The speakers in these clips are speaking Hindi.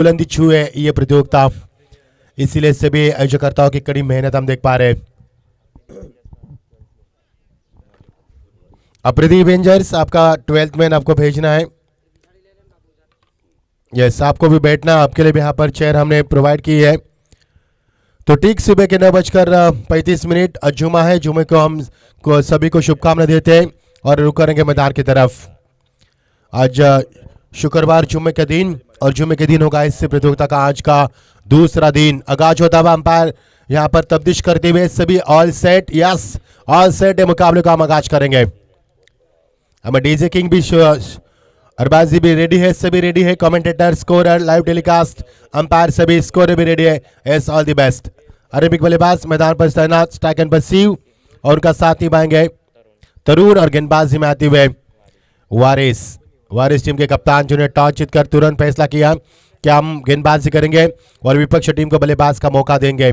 बुलंदी छुए ये प्रतियोगिता, इसीलिए सभी आयोजकर्ताओं की कड़ी मेहनत हम देख पा रहे हैं। अप्रदीप एवेंजर्स आपका 12th मैन आपको भेजना है। यस, आपको भी बैठना, आपके लिए भी यहाँ पर चेयर हमने प्रोवाइड की है। तो ठीक सुबह के 9:35 जुमा है। जुमे को हम सभी को शुभकामनाएं देते हैं और रुक करेंगे मैदान की तरफ। आज शुक्रवार जुमे के दिन, और जुमे के दिन होगा इस प्रतियोगिता का आज का दूसरा दिन। आगाज होता हुआ अंपायर यहाँ पर तब्दीश करते हुए सभी all set, yes all set है, मुकाबले का हम आगाज करेंगे। हमें डीजे किंग भी अरबाजी भी रेडी है, सभी रेडी है। Commentator, scorer, live telecast, umpire सभी स्कोरर भी रेडी है। S all the best. Arabic बल्लेबाज मैदान पर तैनात, स्ट्राइक एंड परसीव, और उनका साथ निभाएंगे तरुण, और गेंदबाजी में आते हुए वारिस टीम के कप्तान जिन्होंने टॉस जीतकर तुरंत फैसला किया कि हम गेंदबाजी करेंगे और विपक्ष टीम को बल्लेबाज का मौका देंगे।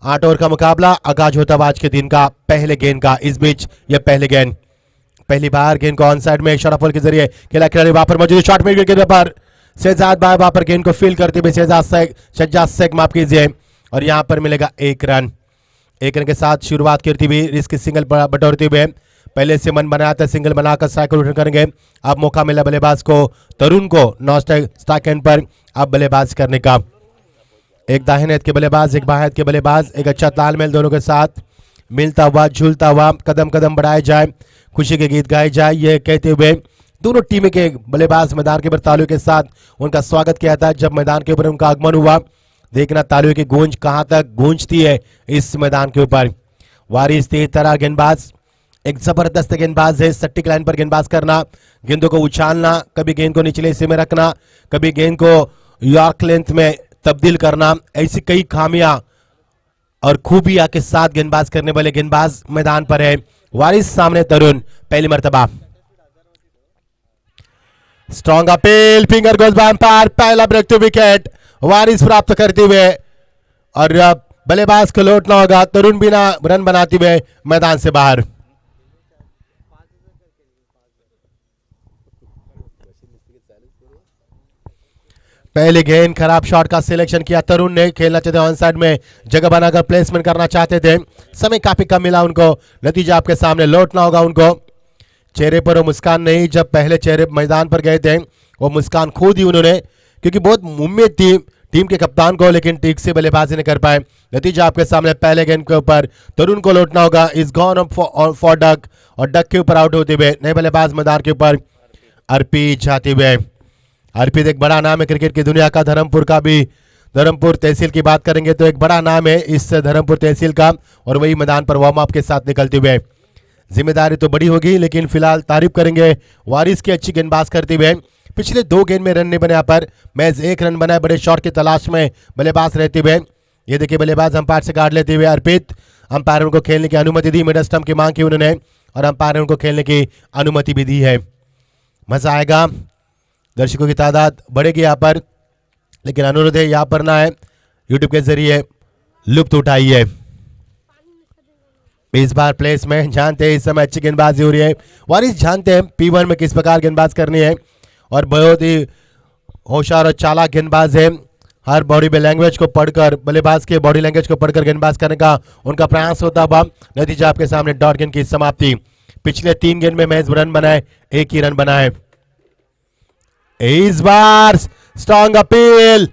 8 ओवर का मुकाबला आगाज होता हुआ आज के दिन का पहले गेंद का। इस बीच यह पहले गेंद, पहली बार गेंद को ऑन साइड में शॉट ऑफ के जरिए खेला खिलाड़ी वहां पर मौजूद, शॉट में गेंद पर शहजाद भाई वहां पर गेंद को फील करते हुए शहजाद शेख माफ कीजिए, और यहां पर मिलेगा 1 रन। 1 रन के साथ शुरुआत करती हुई रिस्क सिंगल बटोरते हुए पहले से मन बनाया था, सिंगल बनाकर साइकिल रिटर्न करेंगे। अब मौका मिला बल्लेबाज को तरुण को नॉन स्ट्राइक एंड पर अब बल्लेबाज करने का। एक दाहिने हाथ के बल्लेबाज, एक बाएं हाथ के बल्लेबाज, एक अच्छा तालमेल दोनों के साथ मिलता हुआ झूलता हुआ कदम कदम बढ़ाए जाए, खुशी के गीत गाए जाए, ये कहते हुए दोनों टीम के बल्लेबाज मैदान के ऊपर तालियों के साथ उनका स्वागत किया था। जब मैदान के ऊपर उनका आगमन हुआ, देखना तालियों की गूंज कहां तक गूंजती है इस मैदान के ऊपर। वारिस तेज तरह गेंदबाज, एक जबरदस्त गेंदबाज है। सटीक लाइन पर गेंदबाज करना, गेंदों को उछालना, कभी गेंद को निचले हिस्से में रखना, कभी गेंद को यॉर्क लेंथ में तब्दील करना, ऐसी कई खामियां और खूबियां के साथ गेंदबाज करने वाले गेंदबाज मैदान पर है। वारिस सामने तरुण, पहली मर्तबा strong appeal, finger goes by umpire, पहला ब्रेक टू विकेट वारिस प्राप्त करते हुए, और बल्लेबाज को लौटना होगा। तरुण बिना रन बनाते हुए मैदान से बाहर। पहले गेंद खराब शॉट का सिलेक्शन किया तरुण ने, खेलना चाहते ऑन साइड में जगह बनाकर प्लेसमेंट करना चाहते थे, समय काफी कम मिला उनको। नतीजा आपके सामने, लौटना होगा उनको। चेहरे पर वो मुस्कान नहीं, जब पहले चेहरे मैदान पर गए थे वो मुस्कान खो दी उन्होंने, क्योंकि बहुत उम्मीद थी टीम के कप्तान को, लेकिन ठीक से बल्लेबाजी नहीं कर पाए। नतीजा आपके सामने, पहले गेंद के ऊपर तरुण को लौटना होगा। इज गॉन फॉर डक, और डक के ऊपर आउट होते हुए नए बल्लेबाज मैदान के ऊपर अर्पित जाते हुए। अर्पित एक बड़ा नाम है क्रिकेट की दुनिया का, धर्मपुर का भी, धर्मपुर तहसील की बात करेंगे तो एक बड़ा नाम है इस धर्मपुर तहसील का, और वही मैदान पर वार्म अप के साथ निकलते हुए। जिम्मेदारी तो बड़ी होगी, लेकिन फिलहाल तारीफ करेंगे वारिस की अच्छी गेंदबाज करते हुए। पिछले 2 गेंद में रन नहीं बने, यहाँ पर मैच 1 रन बना है, बड़े शॉट की तलाश में बल्लेबाज रहते हुए। ये देखिए बल्लेबाज अंपायर से गार्ड लेते हुए अर्पित, अंपायर उनको खेलने की अनुमति दी, मिडल स्टंप की मांग की उन्होंने, और अंपायर ने उनको खेलने की अनुमति भी दी है। मजा आएगा, दर्शकों की तादाद बढ़ेगी यहाँ पर, लेकिन अनुरोध है यहाँ पर ना है, यूट्यूब के जरिए लुप्त उठाइए। इस बार प्लेस में जानते हैं इस समय अच्छी गेंदबाजी हो रही है। वारिस जानते हैं P1 में किस प्रकार गेंदबाज करनी है, और बहुत ही होशियार और चालाक गेंदबाज है। हर बॉडी लैंग्वेज को पढ़कर, बल्लेबाज के बॉडी लैंग्वेज को पढ़कर गेंदबाज करने का उनका प्रयास होता हुआ। नतीजा आपके सामने, डॉट गेंद की समाप्ति। पिछले 3 गेंद में मैच रन बनाए, 1 ही रन बना है। इस बार स्ट्रॉन्ग अपील,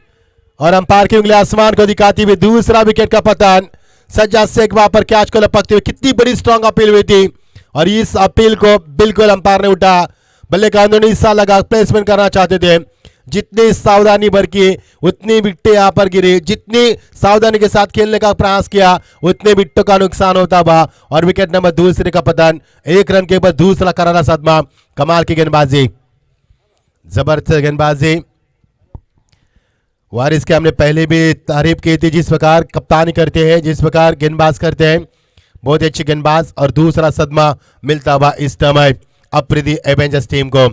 और अंपायर की उंगली आसमान को दिखाती हुई दूसरा विकेट का पतन। सज्जाद शेख वहां पर कैच को लपकते हुए, कितनी बड़ी स्ट्रॉन्ग अपील हुई थी, और इस अपील को बिल्कुल अंपायर ने उठा। बल्ले का अंदरूनी हिस्सा लगा, प्लेसमेंट करना चाहते थे। जितनी सावधानी बरती उतनी विकेटें यहाँ पर गिरी, जितनी सावधानी के साथ खेलने का प्रयास किया उतने विकेटों का नुकसान होता हुआ, और विकेट नंबर दूसरे का पतन। 1 रन के ऊपर दूसरा करारा सदमा। कमाल की गेंदबाजी, जबरदस्त गेंदबाजी। वारिस के हमने पहले भी तारीफ की थी, जिस प्रकार कप्तानी करते हैं, जिस प्रकार गेंदबाज करते हैं, बहुत अच्छी गेंदबाज। और दूसरा सदमा मिलता हुआ इस समय अप्रदीप एवेंजर्स टीम को।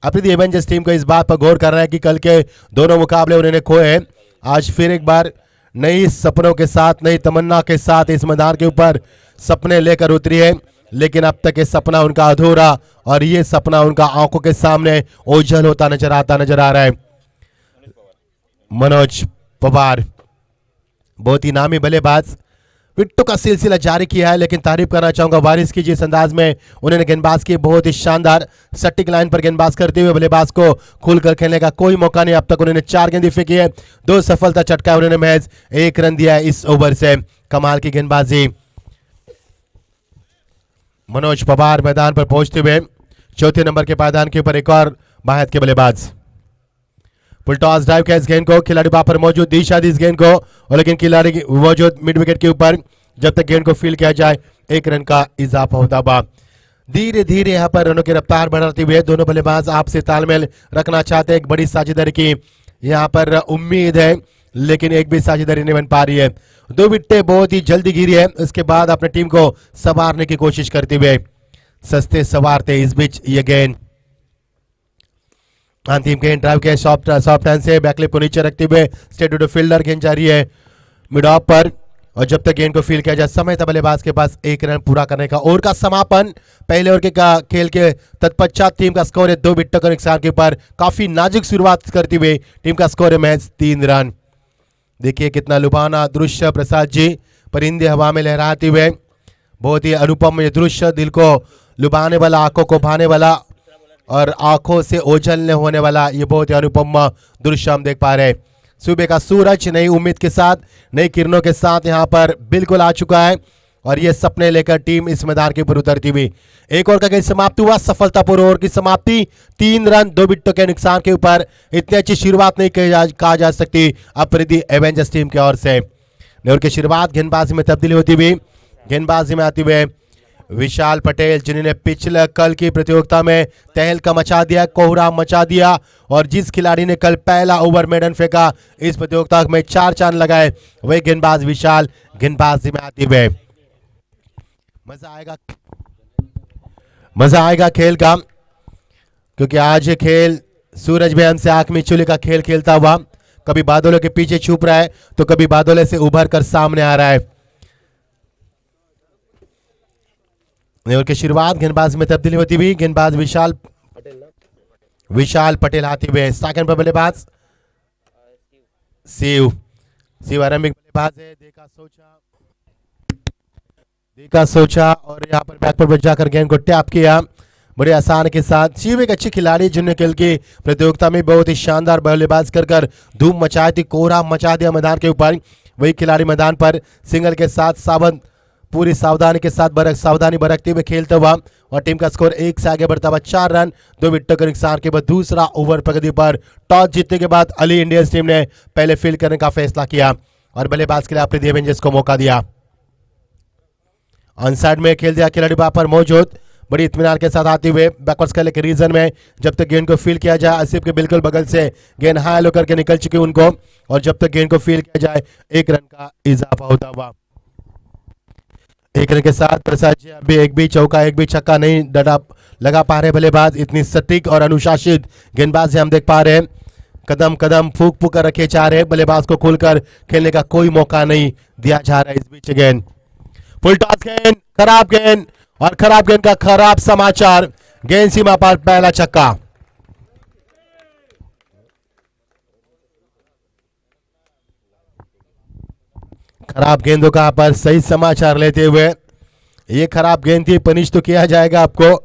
अप्रदीप एवेंजर्स टीम को इस बात पर गौर कर रहा है कि कल के दोनों मुकाबले उन्होंने खोए हैं, आज फिर एक बार नई सपनों के साथ, नई तमन्ना के साथ इस मैदान के ऊपर सपने लेकर उतरी है। लेकिन अब तक ये सपना उनका अधूरा, और ये सपना उनका आंखों के सामने ओझल होता नजर आ रहा है। मनोज पवार बहुत ही नामी बल्लेबाज, विकेटों का सिलसिला जारी किया है, लेकिन तारीफ करना चाहूंगा वारिस की जिस अंदाज में उन्होंने गेंदबाज की बहुत ही शानदार सटीक लाइन पर गेंदबाज करते हुए बल्लेबाज को खुलकर खेलने का कोई मौका नहीं। अब तक उन्होंने 4 गेंदें फेंकी है, 2 सफलता चटका, उन्होंने महज 1 रन दिया है इस ओवर से। कमाल की गेंदबाजी। मनोज पवार मैदान पर पहुंचते हुए चौथे नंबर के पायदान के ऊपर एक और बाहर के बल्लेबाज। फुल टॉस ड्राइव किया इस गेंद को, खिलाड़ी वहां पर मौजूद, दी शादी इस गेंद को, और लेकिन खिलाड़ी मौजूद मिड विकेट के ऊपर। जब तक गेंद को फील्ड किया जाए 1 रन का इजाफा होता हुआ। धीरे धीरे यहां पर रनों की रफ्तार बढ़ाते हुए दोनों बल्लेबाज आपसे तालमेल रखना चाहते हैं। एक बड़ी साझेदारी की यहां पर उम्मीद है, लेकिन एक भी साझेदारी नहीं बन पा रही है। 2 विकेटें बहुत ही जल्दी गिरी है, उसके बाद अपनी टीम को संवारने की कोशिश करते हुए सस्ते सवारते इस बीच ये गेंद अंतिम गेंद ड्राइव के सॉफ्ट हैंड से बैकलिप को नीचे रखते हुए स्ट्रेट टू द फील्डर, गेंद जा रही है मिड ऑफ पर, और जब तक गेंद को फील्ड किया जाए समय था बल्लेबाज के पास 1 रन पूरा करने का। ओवर का समापन, पहले ओवर के खेल के तत्पश्चात टीम का स्कोर है 2 विकेटों के नुकसान के ऊपर। काफी नाजुक शुरुआत करते हुए टीम का स्कोर है महज 3 रन। देखिए कितना लुभाना दृश्य प्रसाद जी, परिंदे हवा में लहराते हुए, बहुत ही अनुपम ये दृश्य, दिल को लुभाने वाला, आंखों को भाने वाला और आंखों से ओझल होने वाला ये बहुत ही अनुपम दृश्य हम देख पा रहे हैं। सुबह का सूरज नई उम्मीद के साथ, नई किरणों के साथ यहाँ पर बिल्कुल आ चुका है, और ये सपने लेकर टीम इस मैदान के ऊपर उतरती हुई। एक ओवर का खेल समाप्त हुआ, सफलतापूर्वक ओवर की समाप्ति, 3 रन 2 विकेटों के नुकसान के ऊपर। इतनी अच्छी शुरुआत नहीं कहा जा सकती अप्रैदी एवेंजर्स टीम की ओर से। ओवर की शुरुआत गेंदबाजी में तब्दीली होती हुई, गेंदबाजी में आते हुए विशाल पटेल, जिन्होंने पिछले कल की प्रतियोगिता में तहलका मचा दिया, कोहराम मचा दिया, और जिस खिलाड़ी ने कल पहला ओवर मेडन फेंका इस प्रतियोगिता में 4 चांद लगाए, वही गेंदबाज विशाल गेंदबाजी में आते हुए। मजा आएगा खेल का, क्योंकि आज ये खेल सूरज बेहन से आंख मिचौली का खेल खेलता हुआ, कभी बादलों के पीछे छुप रहा है तो कभी बादलों से उभर कर सामने आ रहा है। ओवर की शुरुआत गेंदबाज में तब्दीली होती हुई, गेंदबाज विशाल पटेल आते हुए। सेकंड पर बल्लेबाज शिव आरंभिक बल्लेबाज है, देखा सोचा और यहाँ पर बैक पर जाकर गेंद को टैप किया बड़े आसान के साथ। शिव एक अच्छी खिलाड़ी जिन्होंने कल की प्रतियोगिता में बहुत ही शानदार बल्लेबाज कर धूम मचाई थी, कोहरा मचा दिया मैदान के ऊपर। वही खिलाड़ी मैदान पर सिंगल के साथ पूरी सावधानी के साथ सावधानी बरतते हुए खेलता हुआ, और टीम का स्कोर 1 से आगे बढ़ता हुआ 4 रन 2 विकेटों के नुकसान के बाद। दूसरा ओवर प्रगति पर टॉस जीतने के बाद अली इंडियंस टीम ने पहले फील्ड करने का फैसला किया और बल्लेबाज के लिए अप्रैदी एवेंजर्स को मौका दिया। ऑन साइड में खेल दिया खिलाड़ी वहां पर मौजूद, बड़ी इत्मीनान के साथ आते हुए बैकवर्ड्स खेलने के रीजन में जब तक गेंद को फील्ड किया जाए, आसिफ के बिल्कुल बगल से गेंद हाई लो करके निकल चुकी उनको, और जब तक गेंद को फील्ड किया जाए 1 रन का इजाफा होता हुआ। 1 रन के साथ प्रसाद जी अभी एक भी चौका एक भी छक्का नहीं लगा पा रहे बल्लेबाज। इतनी सटीक और अनुशासित गेंदबाजी हम देख पा रहे हैं, कदम कदम फूक कर रखे जा रहे हैं, बल्लेबाज को खुलकर खेलने का कोई मौका नहीं दिया जा रहा है। इस बीच गेंद फुल टॉस गेंद, खराब गेंद, और खराब गेंद का खराब समाचार, गेंद सीमा पर पहला छक्का। खराब गेंदों का पर सही समाचार लेते हुए, ये खराब गेंद थी, पनिश तो किया जाएगा आपको।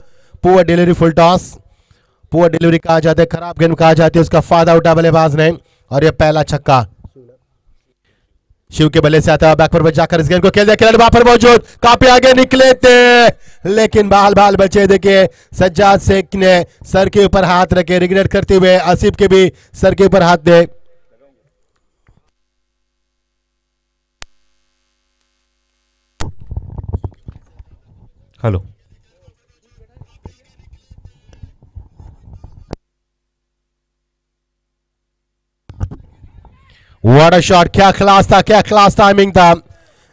Poor delivery full toss, poor delivery कहा जाता है, खराब गेंद कहा जाती है, उसका फायदा उठा बल्लेबाज ने, और यह पहला छक्का शिव के बल्ले से आता है। बैक पर जाकर इस गेंद को खेल दिया, खिलाड़ी वहां पर मौजूद, काफी आगे निकले थे, लेकिन बाल बचे। देखिए सज्जाद शेख ने सर के ऊपर हाथ रखे, रिग्रेट करते हुए आसिफ के भी सर के ऊपर हाथ दे। हेलो, व्हाट अ शॉट, क्या क्लास था, क्या क्लास टाइमिंग था।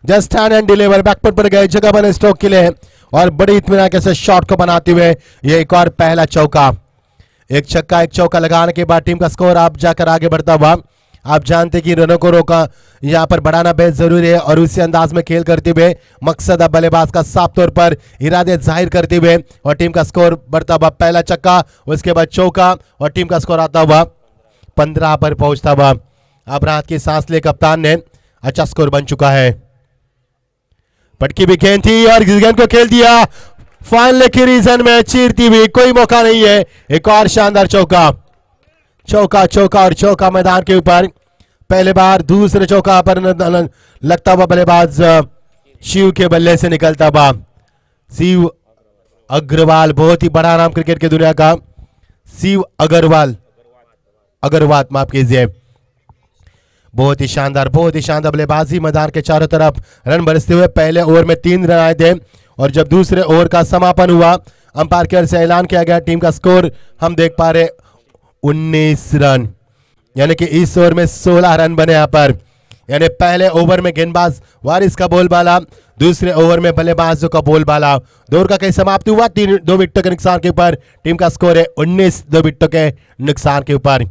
Just stand and deliver, back foot पर गए, जगह बने स्ट्रोक के लिए, और बड़ी इत्मीनान के साथ शॉट को बनाते हुए ये एक और पहला चौका। एक छक्का एक चौका लगाने के बाद टीम का स्कोर आप जाकर आगे बढ़ता हुआ। आप जानते कि रनों को रोका यहाँ पर बढ़ाना बेहद जरूरी है, और उसी अंदाज में खेल करते हुए मकसद अब बल्लेबाज का साफ तौर पर इरादे जाहिर करते हुए, और टीम का स्कोर बढ़ता हुआ पहला चक्का, उसके बाद चौका, और टीम का स्कोर आता हुआ 15 पर पहुंचता हुआ। अब राहत की सांस ले कप्तान ने, अच्छा स्कोर बन चुका है। पटकी भी गेंद थी और गेंद को खेल दिया फाइनल के रीजन में, चीरती हुई, कोई मौका नहीं है। एक और शानदार चौका, चौका चौका और चौका मैदान के ऊपर। पहले बार दूसरे चौका पर लगता हुआ बल्लेबाज शिव के बल्ले से निकलता हुआ। शिव अग्रवाल, बहुत ही बड़ा नाम क्रिकेट की दुनिया का, शिव अग्रवाल, माफ कीजिए। बहुत ही शानदार बल्लेबाजी, मैदान के चारों तरफ रन बरसते हुए। पहले ओवर में 3 रन आए थे और जब दूसरे ओवर का समापन हुआ, अंपायर की ओर से ऐलान किया गया, टीम का स्कोर हम देख पा रहे 19 रन, यानी कि इस ओवर में 16 रन बने यहां पर। यानी पहले ओवर में गेंदबाज वारिस का बोलबाला, दूसरे ओवर में बल्लेबाजों का बोलबाला। 2 ओवर का कहीं समाप्ति हुआ 2 विकेटों के नुकसान के ऊपर। टीम का स्कोर है 19, 2 विकेटों के नुकसान के ऊपर।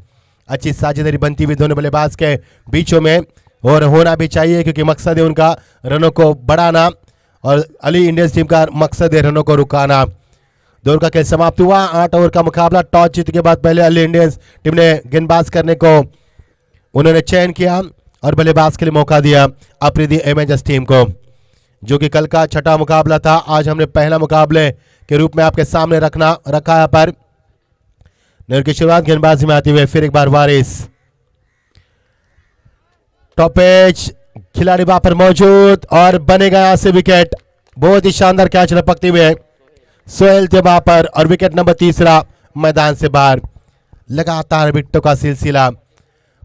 अच्छी साझेदारी बनती हुई दोनों बल्लेबाज के बीचों में, और होना भी चाहिए क्योंकि मकसद है उनका रनों को बढ़ाना और अली इंडियंस टीम का मकसद है रनों को रुकाना। 2 ओवर का खेल समाप्त हुआ। 8 ओवर का मुकाबला। टॉस जीतने के बाद पहले अली इंडियंस टीम ने गेंदबाज करने को उन्होंने चयन किया और बल्लेबाज के लिए मौका दिया अफरीदी एवेंजर्स टीम को, जो कि कल का छठा मुकाबला था। आज हमने पहला मुकाबले के रूप में आपके सामने रखा है। पर नर की शुरुआत गेंदबाजी में आती हुए फिर एक बार वारिस, टॉप एज खिलाड़ी वहां पर मौजूद और बनेगा यहां से विकेट। बहुत ही शानदार कैच लपकते हुए सोहेल थे वहां पर और विकेट नंबर 3 मैदान से बाहर। लगातार विकेटों का सिलसिला।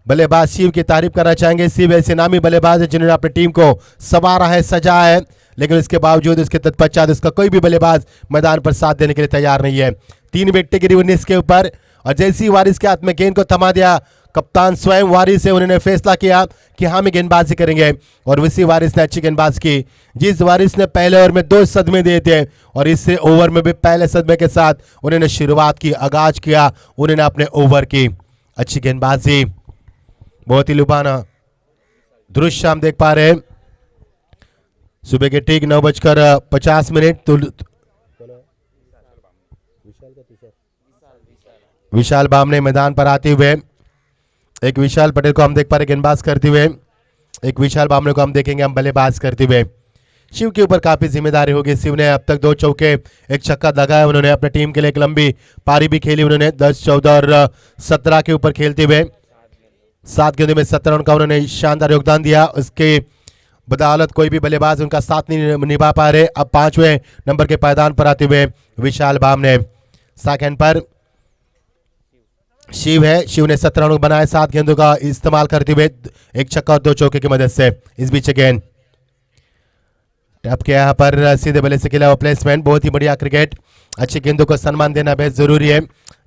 बल्लेबाज शिव की तारीफ करना चाहेंगे। शिव ऐसे नामी बल्लेबाज है जिन्होंने अपनी टीम को संवारा है, सजाया है, लेकिन इसके बावजूद इसके तत्पश्चात इसका कोई भी बल्लेबाज मैदान पर साथ देने के लिए तैयार नहीं है। 3 विकेट गिरी 19 के ऊपर और जैसी वारिस के हाथ में गेंद को थमा दिया कप्तान स्वयं वारिस से, उन्होंने फैसला किया कि हम गेंदबाजी करेंगे और उसी वारिस ने अच्छी गेंदबाजी की। जिस वारिस ने पहले ओवर में 2 सदमे दिए थे और इस ओवर में भी पहले सदमे के साथ उन्होंने शुरुआत की, आगाज किया उन्होंने अपने ओवर की। अच्छी गेंदबाजी, बहुत ही लुभाना दृश्य हम देख पा रहे हैं। सुबह के ठीक 9:50 तो विशाल बामने मैदान पर आते हुए, एक विशाल पटेल को हम देख पा रहे गेंदबाज करते हुए, एक विशाल बामने को हम देखेंगे हम बल्लेबाज करते हुए। शिव के ऊपर काफी जिम्मेदारी होगी। शिव ने अब तक 2 चौके 1 छक्का लगाया। उन्होंने अपने टीम के लिए एक लंबी पारी भी खेली। उन्होंने 10, 14 और 17 के ऊपर खेलते हुए 7 गेंदों में 17 रन का उन्होंने शानदार योगदान दिया। उसके बदौलत कोई भी बल्लेबाज उनका साथ नहीं निभा पा रहे। अब 5वें नंबर के पायदान पर आते हुए विशाल बामने। सेकंड पर शिव है। शिव ने 17 रन बनाए 7 गेंदों का इस्तेमाल करते हुए 1 छक्का और 2 चौके की मदद से। इस बीच गेंद टैप किया यहाँ पर सीधे बल्ले से खेला हुआ प्लेसमेंट। बहुत ही बढ़िया क्रिकेट। अच्छी गेंदों को सम्मान देना बेहद जरूरी है।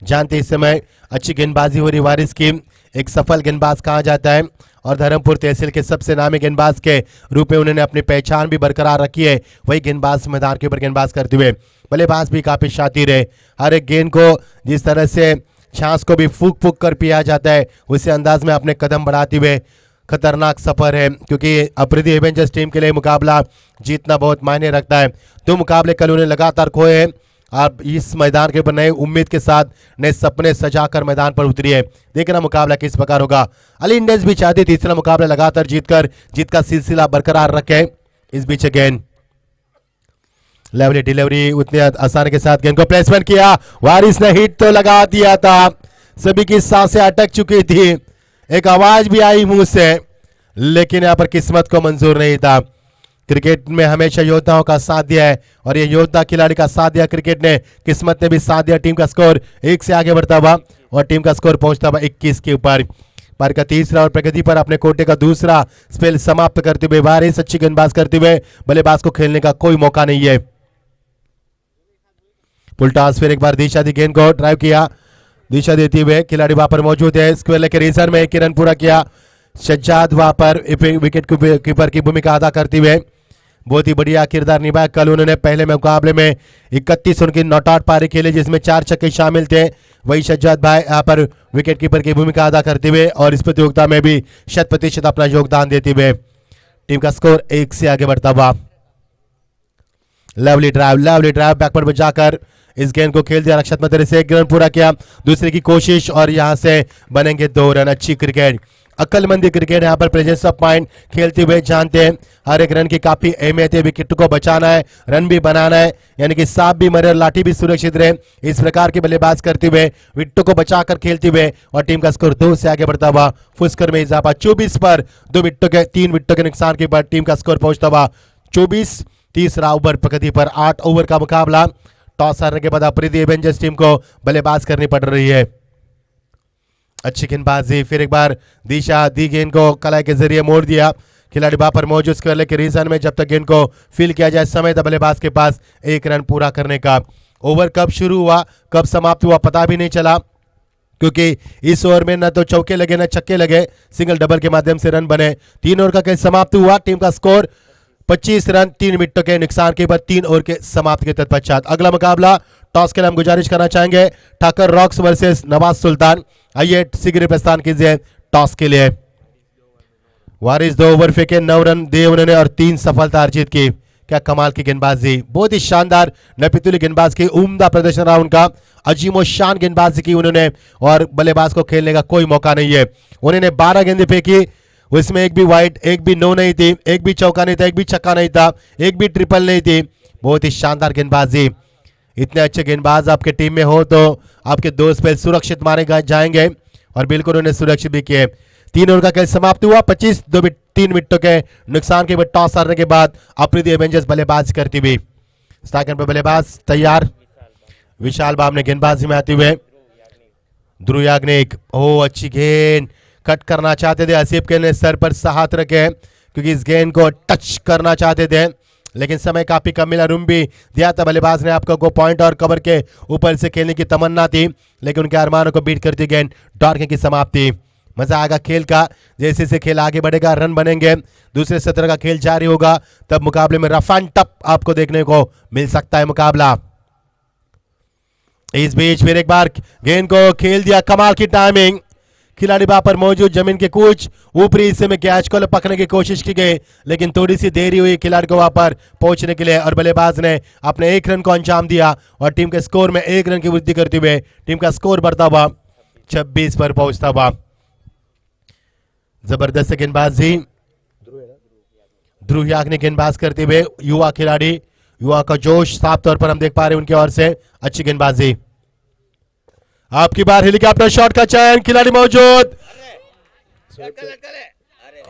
जानते इस समय अच्छी गेंदबाजी हो रही वारिस की। एक सफल गेंदबाज कहा जाता है और धर्मपुर तहसील के सबसे नामी गेंदबाज के रूप में उन्होंने अपनी पहचान भी बरकरार रखी है। वही गेंदबाज मैदान के ऊपर गेंदबाज करते हुए बल्लेबाज भी काफी शातिर है। हर एक गेंद को जिस तरह से छाछ को भी फूक फूक कर पिया जाता है, उसी अंदाज में अपने कदम बढ़ाते हुए खतरनाक सफर है, क्योंकि अफरीदी एवेंजर्स टीम के लिए मुकाबला जीतना बहुत मायने रखता है। 2 मुकाबले कल उन्हें लगातार खोए हैं। आप इस मैदान के ऊपर नए उम्मीद के साथ नए सपने सजाकर मैदान पर उतरी है। देखना मुकाबला किस प्रकार होगा। अली इंडियंस भी चाहती तीसरा मुकाबला लगातार जीत का सिलसिला बरकरार रखे। इस बीच गेंद लेवली डिलीवरी उतनी आसानी के साथ गेंद को प्लेसमेंट किया। वारिस ने हिट तो लगा दिया था, सभी की सांसें अटक चुकी थी, एक आवाज भी आई मुंह से, लेकिन यहां पर किस्मत को मंजूर नहीं था। क्रिकेट में हमेशा योद्धाओं का साथ दिया है और ये योद्धा खिलाड़ी का साथ दिया क्रिकेट ने, किस्मत ने भी साथ दिया। टीम का स्कोर 1 से आगे बढ़ता हुआ और टीम का स्कोर पहुंचता हुआ 21 के ऊपर। पारी का तीसरा और प्रगति पर अपने कोटे का दूसरा स्पेल समाप्त करते हुए वारिस अच्छी गेंदबाज करते हुए बल्लेबाज को खेलने का कोई मौका नहीं है। फुल टॉस फिर एक बार दिशा दी, गेंद को ड्राइव किया, दिशा देते हुए खिलाड़ी वहां पर मौजूद है। स्क्वायर के रेसर में 1 रन पूरा किया। सज्जाद वहां पर विकेट कीपर की भूमिका अदा करते हुए बहुत ही बढ़िया किरदार निभाया। कल उन्होंने पहले मुकाबले में 31 रन की नॉट आउट पारी खेली जिसमें 4 छक्के शामिल थे। वही सज्जाद भाई यहाँ पर विकेट कीपर की भूमिका अदा करते हुए और इस प्रतियोगिता में भी 100% अपना योगदान देते हुए टीम का स्कोर 1 से आगे बढ़ता हुआ। लवली ड्राइव बैकवर्ड में जाकर इस गेंद को खेल दिया रक्षात्मक तरह से। 1 रन पूरा किया, दूसरे की कोशिश और यहां से बनेंगे 2 रन। अच्छी क्रिकेट, अक्लमंदी क्रिकेट यहाँ पर प्रेजेंस ऑफ माइंड खेलते हुए जानते हैं हर एक रन की काफी अहमियत है। विकेट को बचाना है, रन भी बनाना है, यानी कि सांप भी मरे और लाठी भी सुरक्षित रहे, इस प्रकार की बल्लेबाज करते हुए विकेटों को बचाकर खेलते हुए और टीम का स्कोर 2 से आगे बढ़ता हुआ फुस्कर में इजाफा 24 पर 3 विकेटों के नुकसान के बाद टीम का स्कोर पहुंचता हुआ 24। तीसरा ओवर प्रगति पर 8 ओवर का मुकाबला। टॉस हारने के बाद अफ्रीदी एवेंजर्स टीम को बल्लेबाज करनी पड़ रही है। अच्छी गेंदबाजी, फिर एक बार दिशा दी, गेंद को कलाई के जरिए मोड़ दिया, खिलाड़ी वहां पर मौजूद कर ले के रीजन में जब तक गेंद को फील किया जाए समय था बल्लेबाज के पास 1 रन पूरा करने का। ओवर कब शुरू हुआ कब समाप्त हुआ पता भी नहीं चला, क्योंकि इस ओवर में न तो चौके लगे न छक्के लगे, सिंगल डबल के माध्यम से रन बने। 3 ओवर का खेल समाप्त हुआ, टीम का स्कोर 25 रन 3 विकेटों के नुकसान के बाद 3 ओवर के समाप्त के तत्पश्चात अगला मुकाबला। टॉस के लिए हम गुजारिश करना चाहेंगे ठाकर रॉक्स वर्सेस नवाज सुल्तान। आइए शीघ्र प्रस्थान कीजिए टॉस के लिए। वारिस 2 ओवर फेंके, 9 रन दिए उन्होंने और 3 सफलता अर्जित की। क्या कमाल की गेंदबाजी, बहुत ही शानदार नपितुली गेंदबाज की उम्दा प्रदर्शन रहा उनका, अजीमो शान गेंदबाजी की उन्होंने और बल्लेबाज को खेलने का कोई मौका नहीं है। उन्होंने 12 गेंदें फेंकी, उसमें एक भी वाइड, एक भी नो नहीं थी, एक भी चौका नहीं था, एक भी छक्का नहीं था, एक भी ट्रिपल नहीं थी। बहुत ही शानदार गेंदबाजी। इतने अच्छे गेंदबाज आपके टीम में हो तो आपके 2 स्पेल सुरक्षित मारे जाएंगे और बिल्कुल उन्हें सुरक्षित भी किए। 3 ओवर का खेल समाप्त हुआ 3 विकेटों के नुकसान के बाद टॉस हारने के बाद अफ्रीदी एवेंजर्स बल्लेबाज करती हुई। स्ट्राइकर पर बल्लेबाज तैयार, विशाल बाम ने गेंदबाजी में आते हुए ध्रुव याग्निक, ओ अच्छी गेंद, कट करना चाहते थे आसिफ के ने सर पर हाथ रखे क्योंकि इस गेंद को टच करना चाहते थे, लेकिन समय काफी कम मिला, रूम भी दिया था बल्लेबाज ने आपको को पॉइंट और कवर के ऊपर से खेलने की तमन्ना थी, लेकिन उनके अरमानों को बीट करती गेंद डॉर्के की समाप्ति। मजा आएगा खेल का, जैसे जैसे खेल आगे बढ़ेगा रन बनेंगे, दूसरे सत्र का खेल जारी होगा, तब मुकाबले में रफ एंड टफ आपको देखने को मिल सकता है मुकाबला। इस बीच फिर एक बार गेंद को खेल दिया, कमाल की टाइमिंग, खिलाड़ी वहां पर मौजूद, जमीन के कुछ ऊपरी हिस्से में कैच को पकड़ने की कोशिश की गई, लेकिन थोड़ी सी देरी हुई खिलाड़ी को वहां पर पहुंचने के लिए और बल्लेबाज ने अपने 1 रन को अंजाम दिया और टीम के स्कोर में 1 रन की वृद्धि करते हुए टीम का स्कोर बढ़ता हुआ 26 पर पहुंचता हुआ। जबरदस्त गेंदबाजी, ध्रुव याग्निक गेंदबाज करते हुए, युवा खिलाड़ी, युवा का जोश साफ तौर पर हम देख पा रहे हैं उनकी ओर से। अच्छी गेंदबाजी, आपकी बार हेलीकॉप्टर शॉट का चयन, खिलाड़ी मौजूद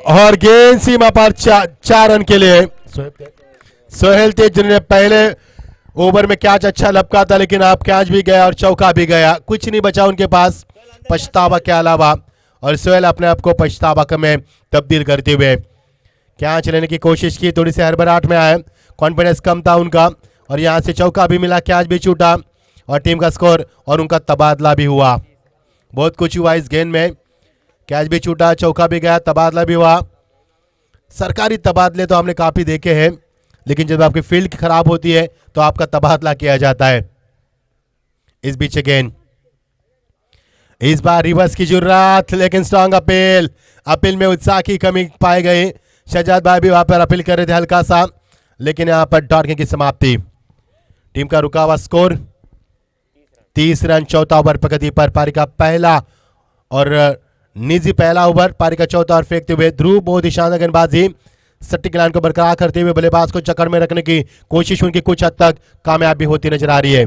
और गेंद सीमा पर 4 रन के लिए सोहेल तेज, जिन्होंने पहले ओवर में कैच अच्छा लपका था, लेकिन आप कैच भी गया और चौका भी गया, कुछ नहीं बचा उनके पास पछतावा के अलावा, और सोहेल अपने आप को पछतावा में तब्दील करते हुए कैच लेने की कोशिश की, थोड़ी सी हड़बड़ाहट में आए, कॉन्फिडेंस कम था उनका और यहां से चौका भी मिला, कैच भी छूटा और टीम का स्कोर और उनका तबादला भी हुआ। बहुत कुछ हुआ इस गेंद में, कैच भी छूटा, चौका भी गया, तबादला भी हुआ। सरकारी तबादले तो हमने काफी देखे हैं, लेकिन जब आपकी फील्ड खराब होती है तो आपका तबादला किया जाता है। इस बीच गेंद, इस बार रिवर्स की जरूरत, लेकिन स्ट्रॉन्ग अपील में उत्साह की कमी पाई गई। शहजाद भाई भी वहां पर अपील कर रहे थे हल्का सा, लेकिन यहां पर डॉर्के की समाप्ति। टीम का रुका हुआ स्कोर 30 रन, चौथा ओवर प्रगति पर, पारी का पहला और निजी पहला ओवर, पारी का चौथा ओवर फेंकते हुए ध्रुव, बहुत ही शानदार गेंदबाजी, सट्टी लाइन को बरकरार करते हुए बल्लेबाज को चक्कर में रखने की कोशिश उनकी कुछ हद तक कामयाबी होती नजर आ रही है।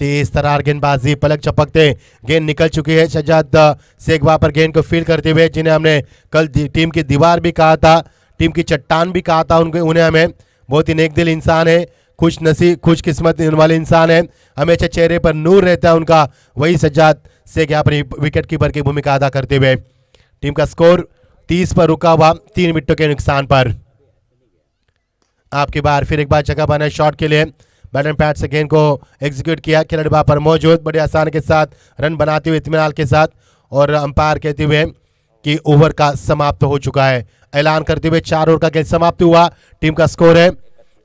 तेज तरार गेंदबाजी, पलक चपकते गेंद निकल चुकी है। शहजाद शेख वहां पर गेंद को फील्ड करते हुए, जिन्हें हमने कल टीम की दीवार भी कहा था, टीम की चट्टान भी कहा था उन्हें हमें, बहुत ही नेक दिल इंसान है, खुश नसीब खुश किस्मत वाले इंसान है, हमेशा चेहरे पर नूर रहता है उनका, वही शहजाद शेख यहाँ पर विकेट कीपर की भूमिका अदा करते हुए। टीम का स्कोर 30 पर रुका हुआ 3 विकेटों के नुकसान पर। आपकी बार फिर एक बार जगह बना शॉट के लिए, बैटन पैड से गेंद को एग्जीक्यूट किया, खिलाड़ी वहां पर मौजूद, बड़े आसानी के साथ रन बनाते हुए इत्मीनान के साथ, और अंपायर कहते हुए कि ओवर का समाप्त हो चुका है, ऐलान करते हुए 4 ओवर का खेल समाप्त हुआ। टीम का स्कोर है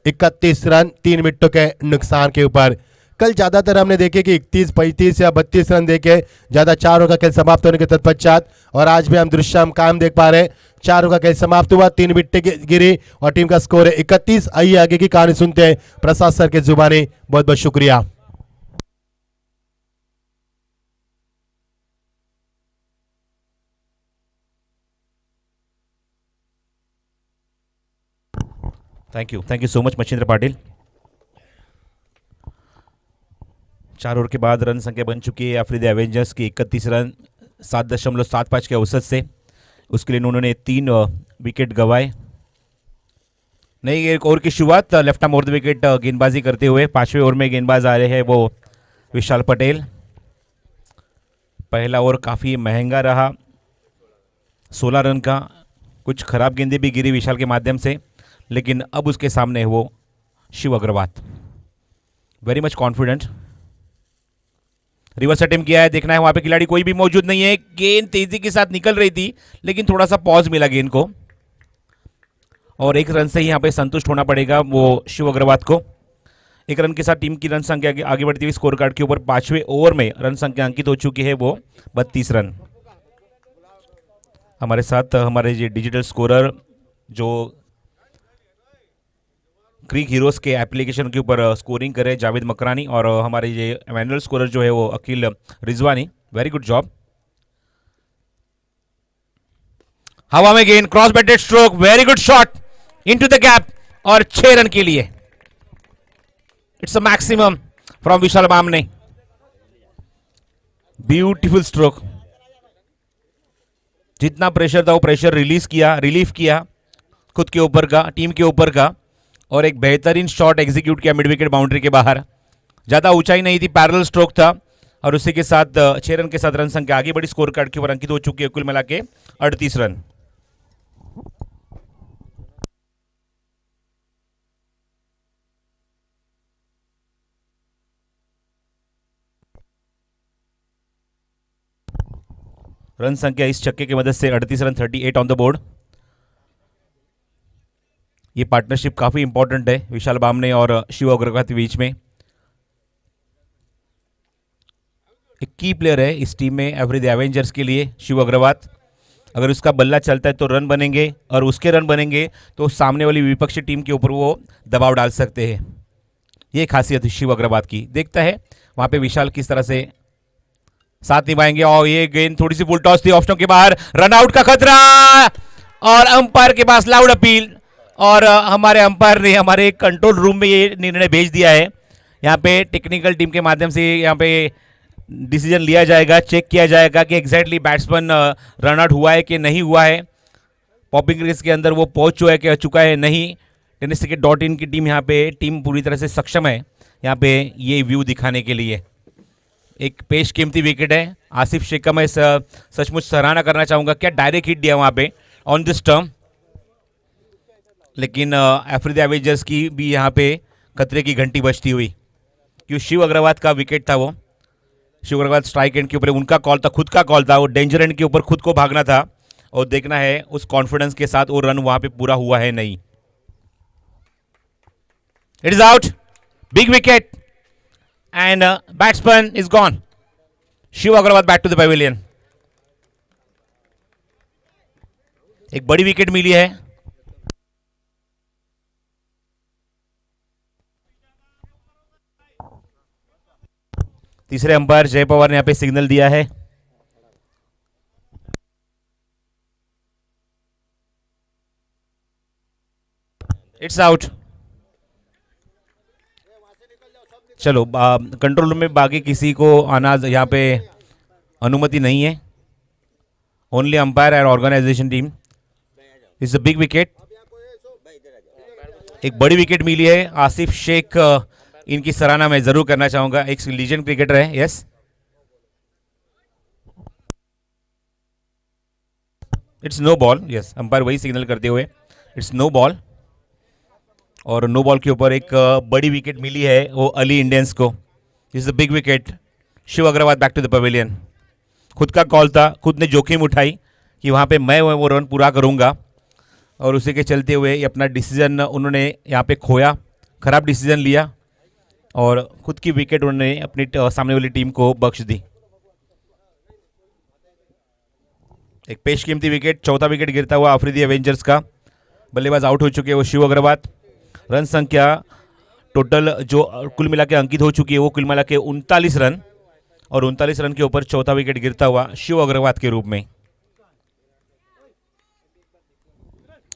31 रन 3 विकेटों के नुकसान के ऊपर। कल ज्यादातर हमने देखे कि 31, 35 या 32 रन देके ज्यादा 4 ओवर का खेल समाप्त होने के तत्पश्चात, और आज भी हम दृश्य हम कायम देख पा रहे हैं, 4 ओवर का खेल समाप्त हुआ, 3 विकेट गिरी और टीम का स्कोर है 31। आइए आगे की कहानी सुनते हैं प्रसाद सर के जुबानी। बहुत बहुत शुक्रिया। Thank you so much Machhindra Patil. 4 over के बाद रन संख्या बन चुकी है अफरीदी एवेंजर्स की 31 रन 7.75 के औसत से। उसके लिए उन्होंने 3 विकेट गंवाए। नई एक ओवर की शुरुआत left arm over the wicket गेंदबाजी करते हुए 5वें ओवर में गेंदबाज आ रहे हैं वो विशाल पटेल। पहला ओवर काफ़ी महंगा रहा, 16 रन का। कुछ खराब गेंदें भी गिरी विशाल के माध्यम से, लेकिन अब उसके सामने है वो Shiv Agarwal, very much confident. Reverse attempt किया है, देखना है वहां पे खिलाड़ी कोई भी मौजूद नहीं है। गेंद तेजी के साथ निकल रही थी, लेकिन थोड़ा सा पॉज मिला गेंद को, और 1 रन से ही यहां पे संतुष्ट होना पड़ेगा वो शिव अग्रवाल को। 1 रन के साथ टीम की रन संख्या आगे बढ़ती हुई स्कोर कार्ड के ऊपर 5वें ओवर में रन संख्या अंकित हो चुकी है वो 32 रन। हमारे साथ हमारे ये डिजिटल स्कोरर जो क्रिक हीरोज के एप्लीकेशन के ऊपर स्कोरिंग करे जावेद मकरानी, और हमारे ये मैनुअल स्कोरर जो है वो Akil Rizwani, very good job. हवा में गेंद, cross batted stroke, very good shot into the gap, और 6 रन के लिए it's a maximum from Vishal Bamne. Beautiful stroke, जितना प्रेशर था वो प्रेशर रिलीफ किया खुद के ऊपर का, टीम के ऊपर का, और एक बेहतरीन शॉट एग्जीक्यूट किया मिड विकेट बाउंड्री के बाहर। ज़्यादा ऊंचाई नहीं थी, पैरेलल स्ट्रोक था, और उसी के साथ 6 रन के साथ रन संख्या आगे बड़ी स्कोर कार्ड के ऊपर अंकित हो चुकी है कुल मिला के 38 रन। रन संख्या इस छक्के की मदद से 38 रन, 38 ऑन द बोर्ड। ये पार्टनरशिप काफी इंपॉर्टेंट है विशाल बामने और शिव अग्रवाल के बीच में। एक की प्लेयर है इस टीम में अफरीदी एवेंजर्स के लिए शिव अग्रवाल। अगर उसका बल्ला चलता है तो रन बनेंगे, और उसके रन बनेंगे तो सामने वाली विपक्षी टीम के ऊपर वो दबाव डाल सकते हैं। ये खासियत है शिव अग्रवाल की। देखता है वहां पे विशाल किस तरह से साथ निभाएंगे। और ये गेंद थोड़ी सी फुल टॉस थी, ऑप्शन के बाहर, रन आउट का खतरा, और अंपायर के पास लाउड अपील, और हमारे अंपायर ने हमारे कंट्रोल रूम में ये निर्णय भेज दिया है। यहाँ पे टेक्निकल टीम के माध्यम से यहाँ पे डिसीजन लिया जाएगा, चेक किया जाएगा कि एग्जैक्टली बैट्समैन रन आउट हुआ है कि नहीं हुआ है, पॉपिंग रेस के अंदर वो पहुंच चुका है नहीं। tenniscricket.in की टीम यहाँ पे टीम पूरी तरह से सक्षम है यहाँ पे ये व्यू दिखाने के लिए। एक पेश कीमती विकेट है आसिफ शेख का, मैं सचमुच सराहना करना चाहूँगा, क्या डायरेक्ट हिट दिया वहाँ पे ऑन दिस टर्म। लेकिन अफरीदी एवेंजर्स की भी यहाँ पे खतरे की घंटी बजती हुई, क्यों शिव अग्रवाल का विकेट था वो। शिव अग्रवाल स्ट्राइक एंड के ऊपर उनका कॉल था, खुद का कॉल था, वो डेंजर एंड के ऊपर खुद को भागना था, और देखना है उस कॉन्फिडेंस के साथ वो रन वहां पे पूरा हुआ है नहीं। It is out, big wicket, and batsman is gone. Shiv Agarwal back to the pavilion. एक बड़ी विकेट मिली है। तीसरे अंपायर जय पवार ने यहां पे सिग्नल दिया है। It's out. चलो कंट्रोल रूम में बाकी किसी को आना यहाँ पे अनुमति नहीं है, only umpire and organisation team. It's a big wicket, एक बड़ी विकेट मिली है। आसिफ शेख इनकी सराहना मैं जरूर करना चाहूंगा, एक लीजेंड क्रिकेटर है। Yes, it's no ball. Yes, umpire वही सिग्नल करते हुए इट्स नो बॉल, और नो बॉल के ऊपर एक बड़ी विकेट मिली है वो अली इंडियंस को। Is a big wicket. Shiv Agarwal back to the pavilion. खुद का कॉल था, खुद ने जोखिम उठाई कि वहाँ पे मैं वो रन पूरा करूँगा, और उसी के चलते हुए अपना डिसीजन उन्होंने यहाँ पे खोया, खराब डिसीजन लिया, और खुद की विकेट उन्होंने अपनी सामने वाली टीम को बख्श दी। एक पेशकीमती विकेट, चौथा विकेट गिरता हुआ अफरीदी एवेंजर्स का। बल्लेबाज आउट हो चुके हैं वो शिव अग्रवाल। रन संख्या टोटल जो कुल मिला के अंकित हो चुकी है वो कुल मिला के 39 रन, और 39 रन के ऊपर चौथा विकेट गिरता हुआ शिव अग्रवाल के रूप में।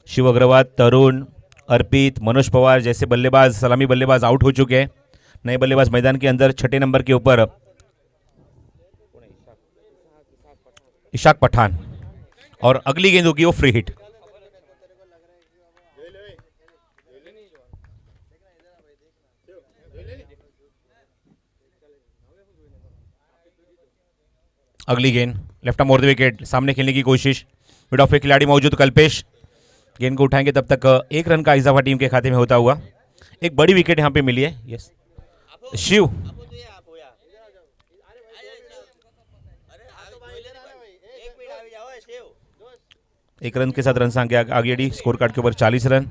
शिव अग्रवाल तरुण अर्पित, मनोज पवार जैसे बल्लेबाज, सलामी बल्लेबाज आउट हो चुके हैं। नए बल्लेबाज मैदान के अंदर छठे नंबर के ऊपर इशाक पठान, और अगली गेंद होगी वो फ्री हिट। अगली गेंद left arm over the wicket, सामने खेलने की कोशिश, मिड ऑफ पे खिलाड़ी मौजूद कल्पेश गेंद को उठाएंगे, तब तक एक रन का इजाफा टीम के खाते में होता हुआ। एक बड़ी विकेट यहां पे मिली है। यस शिव, एक रन के साथ रन संख्या आगे स्कोर कार्ड के ऊपर 40 रन।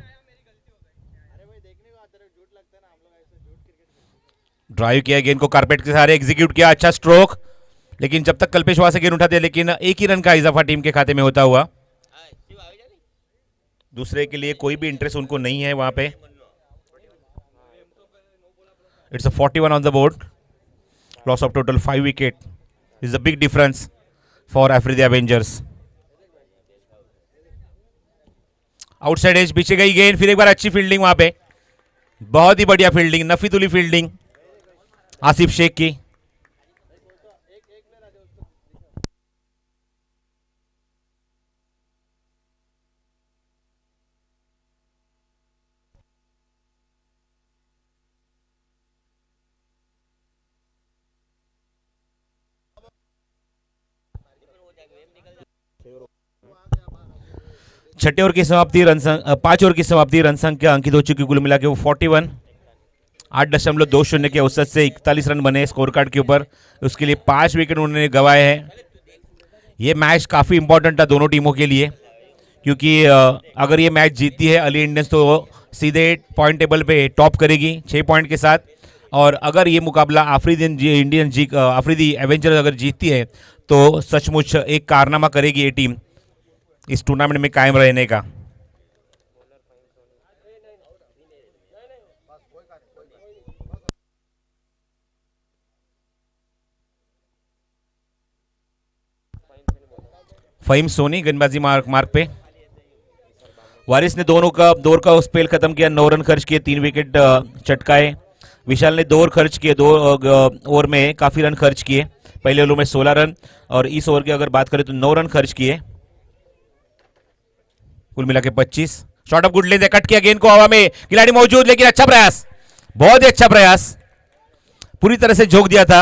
ड्राइव किया, गेंद को कारपेट के सहारे एग्जीक्यूट किया, अच्छा स्ट्रोक, लेकिन जब तक कल्पेश वहां से गेंद उठाते हैं, लेकिन एक ही रन का इजाफा टीम के खाते में होता हुआ। दूसरे के लिए कोई भी इंटरेस्ट उनको नहीं है वहां पे। It's a 41 on the board, loss of total 5 wicket is a big difference for Afridi Avengers. Outside edge, पीछे गई गेंद, फिर एक बार अच्छी फील्डिंग वहां पे, बहुत ही बढ़िया फील्डिंग, नफीतुली फील्डिंग आसिफ शेख की। छठे ओवर की समाप्ति, 5 ओवर की समाप्ति, रन संख्या अंकित हो चुकी कुल मिला के वो 41। 8.20 के औसत से 41 रन बने स्कोर कार्ड के ऊपर। उसके लिए 5 विकेट उन्होंने गंवाए हैं। ये मैच काफ़ी इंपॉर्टेंट था दोनों टीमों के लिए, क्योंकि अगर ये मैच जीतती है अली इंडियंस तो सीधे पॉइंट टेबल पे टॉप करेगी 6 पॉइंट के साथ, और अगर ये मुकाबला अफ्रीदी एवेंजर्स अगर जीतती है तो सचमुच एक कारनामा करेगी ये टीम इस टूर्नामेंट में कायम रहने का। फहीम सोनी गेंदबाजी मार्क पे, वारिस ने दो ओवर का स्पेल खत्म किया, 9 रन खर्च किए, 3 विकेट चटकाए। विशाल ने 2 ओवर खर्च किए, 2 ओवर में काफी रन खर्च किए, पहले ओवर में 16 रन, और इस ओवर की अगर बात करें तो 9 रन खर्च किए, कुल मिला के 25। Shot of good length, cut किया गेंद को हवा में, खिलाड़ी मौजूद, लेकिन अच्छा प्रयास, बहुत ही अच्छा प्रयास, पूरी तरह से झोंक दिया था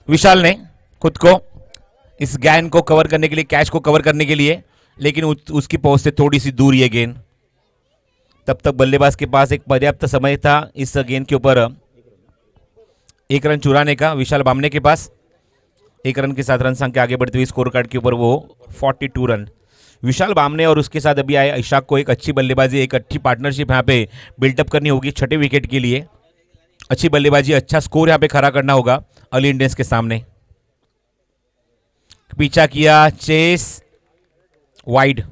विशाल ने खुद को इस गेंद को कवर करने के लिए, कैच को कवर करने के लिए, लेकिन उसकी पहुंच से थोड़ी सी दूर ये गेंद। तब तक बल्लेबाज के पास एक पर्याप्त समय था इस गेंद के ऊपर 1 रन चुराने का। विशाल बामने के पास 1 रन के साथ रन संख्या आगे बढ़ती हुई स्कोर कार्ड के ऊपर वो 42 रन। विशाल बामने और उसके साथ अभी आए इशाक को एक अच्छी बल्लेबाजी, एक अच्छी पार्टनरशिप यहाँ पे बिल्डअप करनी होगी छठे विकेट के लिए। अच्छी बल्लेबाजी, अच्छा स्कोर यहाँ पे खड़ा करना होगा अली इंडियंस के सामने। पीछा किया, chase, wide,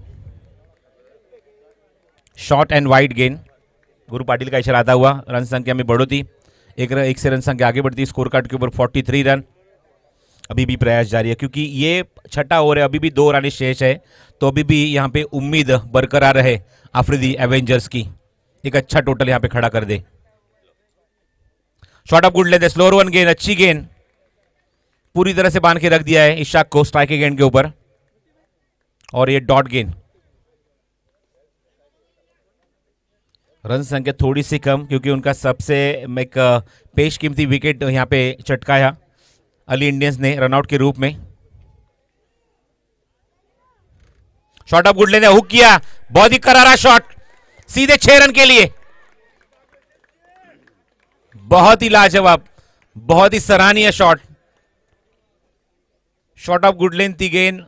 short and wide गेंद, गुरु पाटिल का इशारा आता हुआ, रन संख्या में बढ़ोतरी, एक से रन संख्या आगे बढ़ती, स्कोर कार्ड के ऊपर 43 रन। अभी भी प्रयास जारी है, क्योंकि ये छठा ओवर है, अभी भी 2 रन शेष है, तो अभी भी यहाँ पे उम्मीद बरकरार रहे अफ्रीदी एवेंजर्स की, एक अच्छा टोटल यहाँ पे खड़ा कर दे। Short of good length, slower one गेंद, अच्छी गेंद, पूरी तरह से बांध के रख दिया है इशाक को स्ट्राइक गेंद के ऊपर, और ये डॉट गेंद। रन संख्या थोड़ी सी कम, क्योंकि उनका सबसे एक पेशकीमती विकेट यहां पे चटकाया अली इंडियंस ने रनआउट के रूप में। Shot of good length, hook किया, बहुत ही करारा शॉट, सीधे 6 रन के लिए, बहुत ही लाजवाब, बहुत ही सराहनीय shot. Shot of good length थी गेंद,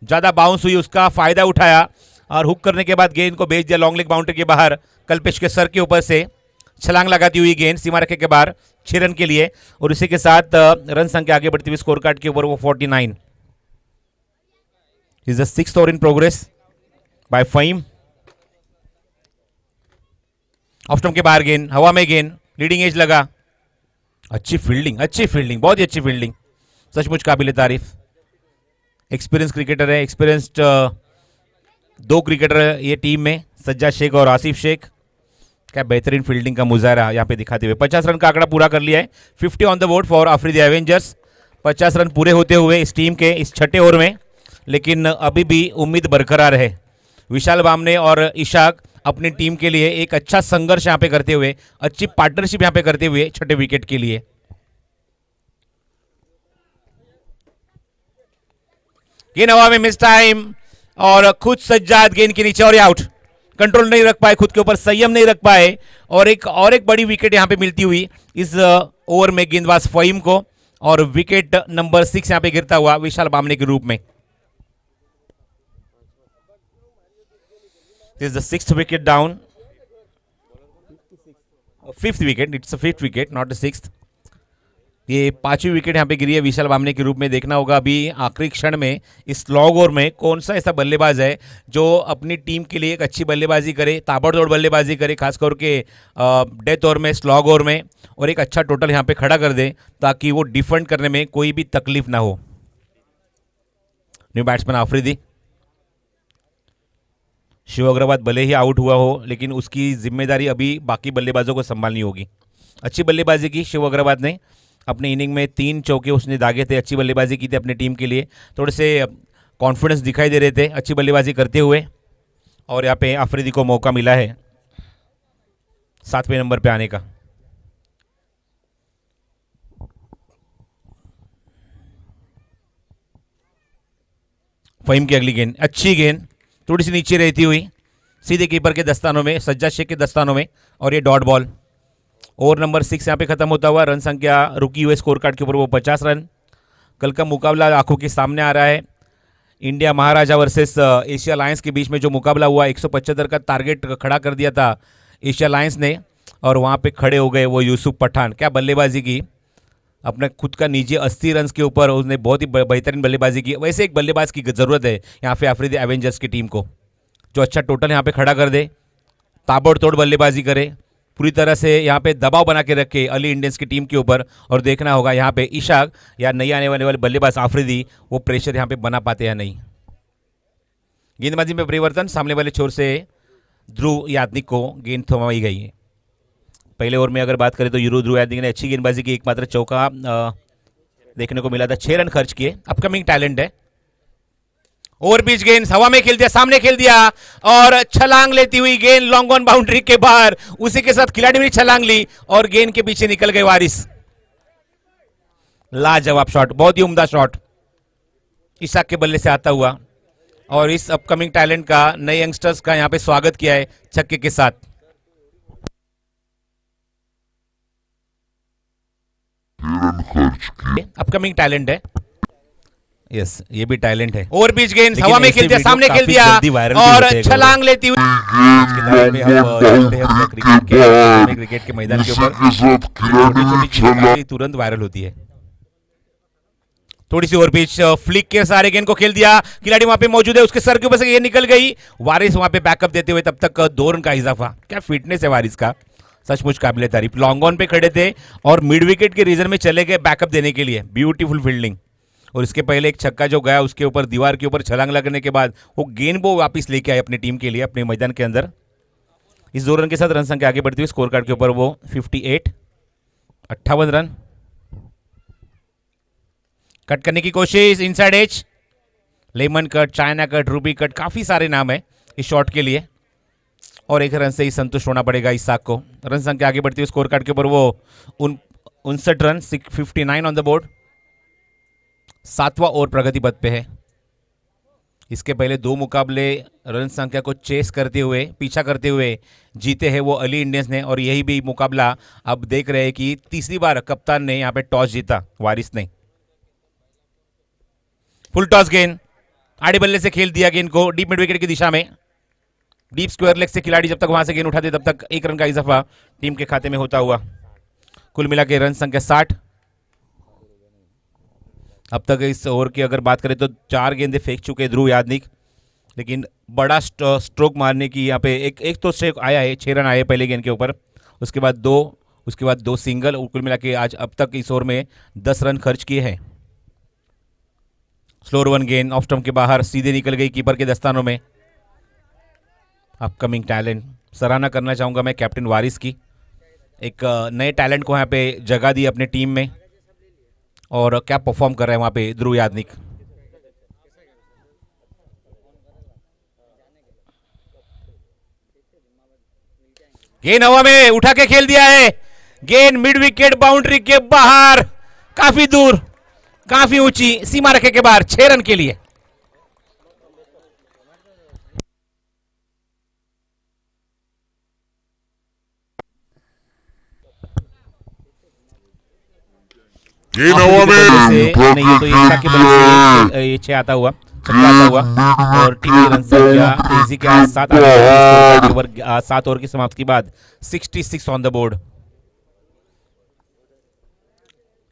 ज्यादा बाउंस हुई, उसका फायदा उठाया और हुक करने के बाद गेंद को भेज दिया लॉन्ग लेग बाउंड्री के बाहर, कल्पेश के सर के ऊपर से छलांग लगाती हुई गेंद सीमा रेखे के बाहर 6 रन के लिए, और इसी के साथ रन संख्या आगे बढ़ती हुई स्कोर कार्ड के ऊपर वो 49। Is the 6th over in progress by Fahim. Off stump के बाहर गेंद, हवा में गेंद, लीडिंग एज लगा, अच्छी फील्डिंग, अच्छी फील्डिंग, बहुत ही अच्छी फील्डिंग, सचमुच काबिल तारीफ। एक्सपीरियंस क्रिकेटर है, एक्सपीरियंस्ड 2 क्रिकेटर ये टीम में, सज्जाद शेख और आसिफ शेख, क्या बेहतरीन फील्डिंग का मुजाहरा यहाँ पे दिखाते हुए 50 रन का आंकड़ा पूरा कर लिया है। 50 on the board for Afridi Avengers. 50 run पूरे होते हुए इस टीम के इस छठे ओवर में, लेकिन अभी भी उम्मीद बरकरार है। विशाल बामने और इशाक अपनी टीम के लिए एक अच्छा संघर्ष यहाँ पे करते हुए, अच्छी पार्टनरशिप यहाँ पे करते हुए छठे विकेट के लिए। गेंद हवा में मिस टाइम और खुद सज्जाद गेंद के नीचे और आउट। कंट्रोल नहीं रख पाए, खुद के ऊपर संयम नहीं रख पाए और एक बड़ी विकेट यहां पे मिलती हुई इस ओवर में गेंदबाज फहीम को, और विकेट नंबर 6 यहां पे गिरता हुआ विशाल बामने के रूप में। This is the 6th wicket down, 5th wicket, it's a 5th wicket not the 6th। ये 5वीं विकेट यहाँ पे गिरी है विशाल बामने के रूप में। देखना होगा अभी आखिरी क्षण में इस लॉन्ग ओवर में कौन सा ऐसा बल्लेबाज है जो अपनी टीम के लिए एक अच्छी बल्लेबाजी करे, ताबड़तोड़ बल्लेबाजी करे, खासकर के डेथ ओवर में, स्लॉग ओवर में, और एक अच्छा टोटल यहाँ पे खड़ा कर दे ताकि वो डिफेंड करने में कोई भी तकलीफ ना हो। New batsman Afridi. शिव अग्रवाल भले ही आउट हुआ हो, लेकिन उसकी जिम्मेदारी अभी बाकी बल्लेबाजों को संभालनी होगी। अच्छी बल्लेबाजी की शिव अग्रवाल ने, अपने इनिंग में 3 चौके उसने दागे थे, अच्छी बल्लेबाजी की थी अपनी टीम के लिए, थोड़े से कॉन्फिडेंस दिखाई दे रहे थे अच्छी बल्लेबाजी करते हुए, और यहाँ पे आफरीदी को मौका मिला है 7वें नंबर पे आने का। फहीम की अगली गेंद, अच्छी गेंद, थोड़ी सी नीचे रहती हुई सीधे कीपर के दस्तानों में, सज्जाद शेख के दस्तानों में, और ये डॉट बॉल। ओवर नंबर 6 यहाँ पे खत्म होता हुआ, रन संख्या रुकी हुई स्कोर कार्ड के ऊपर वो 50 रन। कल का मुकाबला आंखों के सामने आ रहा है, इंडिया महाराजा वर्सेस एशिया लायंस के बीच में जो मुकाबला हुआ, 175 का टारगेट खड़ा कर दिया था एशिया लायंस ने, और वहाँ पे खड़े हो गए वो यूसुफ पठान। क्या बल्लेबाजी की, अपने खुद का निजी 80 रन के ऊपर उसने बहुत ही बेहतरीन बल्लेबाजी की। वैसे एक बल्लेबाज की ज़रूरत है यहाँ पे अफरीदी एवेंजर्स की टीम को, जो अच्छा टोटल यहाँ पे खड़ा कर दे, ताबड़तोड़ बल्लेबाजी करे, पूरी तरह से यहाँ पे दबाव बना के रखे अली इंडियंस की टीम के ऊपर। और देखना होगा यहाँ पे इशाक या नहीं आने वाले बल्लेबाज आफरीदी वो प्रेशर यहाँ पे बना पाते या नहीं। गेंदबाजी में परिवर्तन, सामने वाले छोर से ध्रुव यादनिक को गेंद थमाई गई है। पहले ओवर में अगर बात करें तो ध्रुव यादनिक ने अच्छी गेंदबाजी की, एकमात्र चौका देखने को मिला था, 6 रन खर्च किए। अपकमिंग टैलेंट है। ओवर पिच गेंद हवा में खेल दिया, सामने खेल दिया, और छलांग लेती हुई गेंद लॉन्ग ऑन बाउंड्री के बाहर, उसी के साथ खिलाड़ी भी छलांग ली और गेंद के पीछे निकल गए वारिस। लाजवाब शॉट, बहुत ही उम्दा शॉट इशाक के बल्ले से आता हुआ, और इस अपकमिंग टैलेंट का नए यंगस्टर्स का यहाँ पे स्वागत किया है छक्के के साथ। अपकमिंग टैलेंट है, यस ये भी टैलेंट है। ओवर पिच गेंद हवा में खेल दिया, सामने खेल दिया, और छलांग लेती हुई क्रिकेट के मैदान के ऊपर छोटी तुरंत वायरल होती है। थोड़ी सी ओवर पिच फ्लिक के सारे गेंद को खेल दिया, खिलाड़ी वहां पे मौजूद है, उसके सर के ऊपर से ये निकल गई, वारिस वहां पे बैकअप देते हुए, तब तक 2 रन का इजाफा। क्या फिटनेस है वारिस का, सचमुच काबिले तारीफ। लॉन्ग ऑन पे खड़े थे और मिड विकेट के रीजन में चले गए बैकअप देने के लिए, ब्यूटीफुल फील्डिंग। और इसके पहले एक छक्का जो गया उसके ऊपर दीवार के ऊपर छलांग लगने के बाद वो गेंद वो वापस लेके आए अपनी टीम के लिए अपने मैदान के अंदर। इस 2 रन के साथ रन संख्या आगे बढ़ती हुई स्कोर कार्ड के ऊपर वो 58 रन। कट करने की कोशिश, inside edge, lemon cut, China cut, ruby cut, काफी सारे नाम है इस शॉट के लिए, और 1 रन से ही संतुष्ट होना पड़ेगा इसाक को। रन संख्या आगे बढ़ती हुई स्कोर कार्ड के ऊपर वो 59 रन, 59 ऑन द बोर्ड। 7वां ओवर प्रगति पथ पे है। इसके पहले 2 मुकाबले रन संख्या को चेस करते हुए, पीछा करते हुए जीते हैं वो अली इंडियंस ने, और यही भी मुकाबला अब देख रहे हैं कि तीसरी बार कप्तान ने यहां पे टॉस जीता, वारिस ने। फुल टॉस गेंद, आड़े बल्ले से खेल दिया गेंद को डीप मिड विकेट की दिशा में। डीप स्क्वायर लेग से खिलाड़ी जब तक वहां से गेंद उठाते तब तक 1 रन का इजाफा टीम के खाते में होता हुआ। कुल मिला के रन संख्या 60। अब तक इस ओवर की अगर बात करें तो 4 गेंदें फेंक चुके ध्रुव यादनिक, लेकिन बड़ा स्ट्रोक मारने की यहाँ पे एक तो स्ट्रोक आया है, 6 रन आए पहले गेंद के ऊपर, उसके बाद 2 सिंगल, और कुल मिला के आज अब तक इस ओवर में 10 रन खर्च किए हैं। स्लोअर 1 गेंद ऑफ स्टंप के बाहर सीधे निकल गई कीपर के दस्तानों में। Upcoming talent. सराहना करना चाहूँगा मैं कैप्टन वारिस की, एक नए टैलेंट को यहाँ पे जगह दी अपने टीम में, और क्या परफॉर्म कर रहे हैं वहाँ पे ध्रुव यादनिक। गेंद हवा में उठा के खेल दिया है, गेंद मिड विकेट बाउंड्री के बाहर, काफी दूर, काफी ऊंची सीमा रेखा के बाहर, 6 रन के लिए। गेंद हवा में नहीं, ये तो ईशा के बल्ले से ये 6 आता हुआ, छक्का आता हुआ, और टीम की रन संख्या तेजी के साथ 7 ओवर की समाप्ति के बाद 66 ऑन द बोर्ड।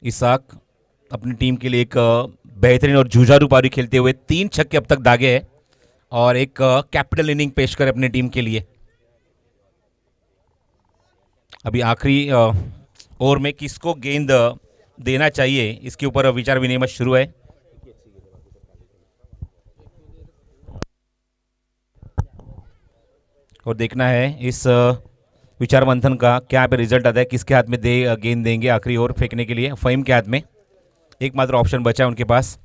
इसाक अपनी टीम के लिए एक बेहतरीन और जुझारू पारी खेलते हुए 3 छक्के अब तक दागे हैं, और एक कैपिटल इनिंग पेश कर अपनी टीम के लिए। अभी आखिरी ओवर में किसको गेंद देना चाहिए, इसके ऊपर विचार विनिमय शुरू है। और देखना है इस विचार मंथन का क्या पे रिजल्ट आता है, किसके हाथ में गेंद देंगे आखिरी ओवर फेंकने के लिए। फहीम के हाथ में एकमात्र ऑप्शन बचा है उनके पास।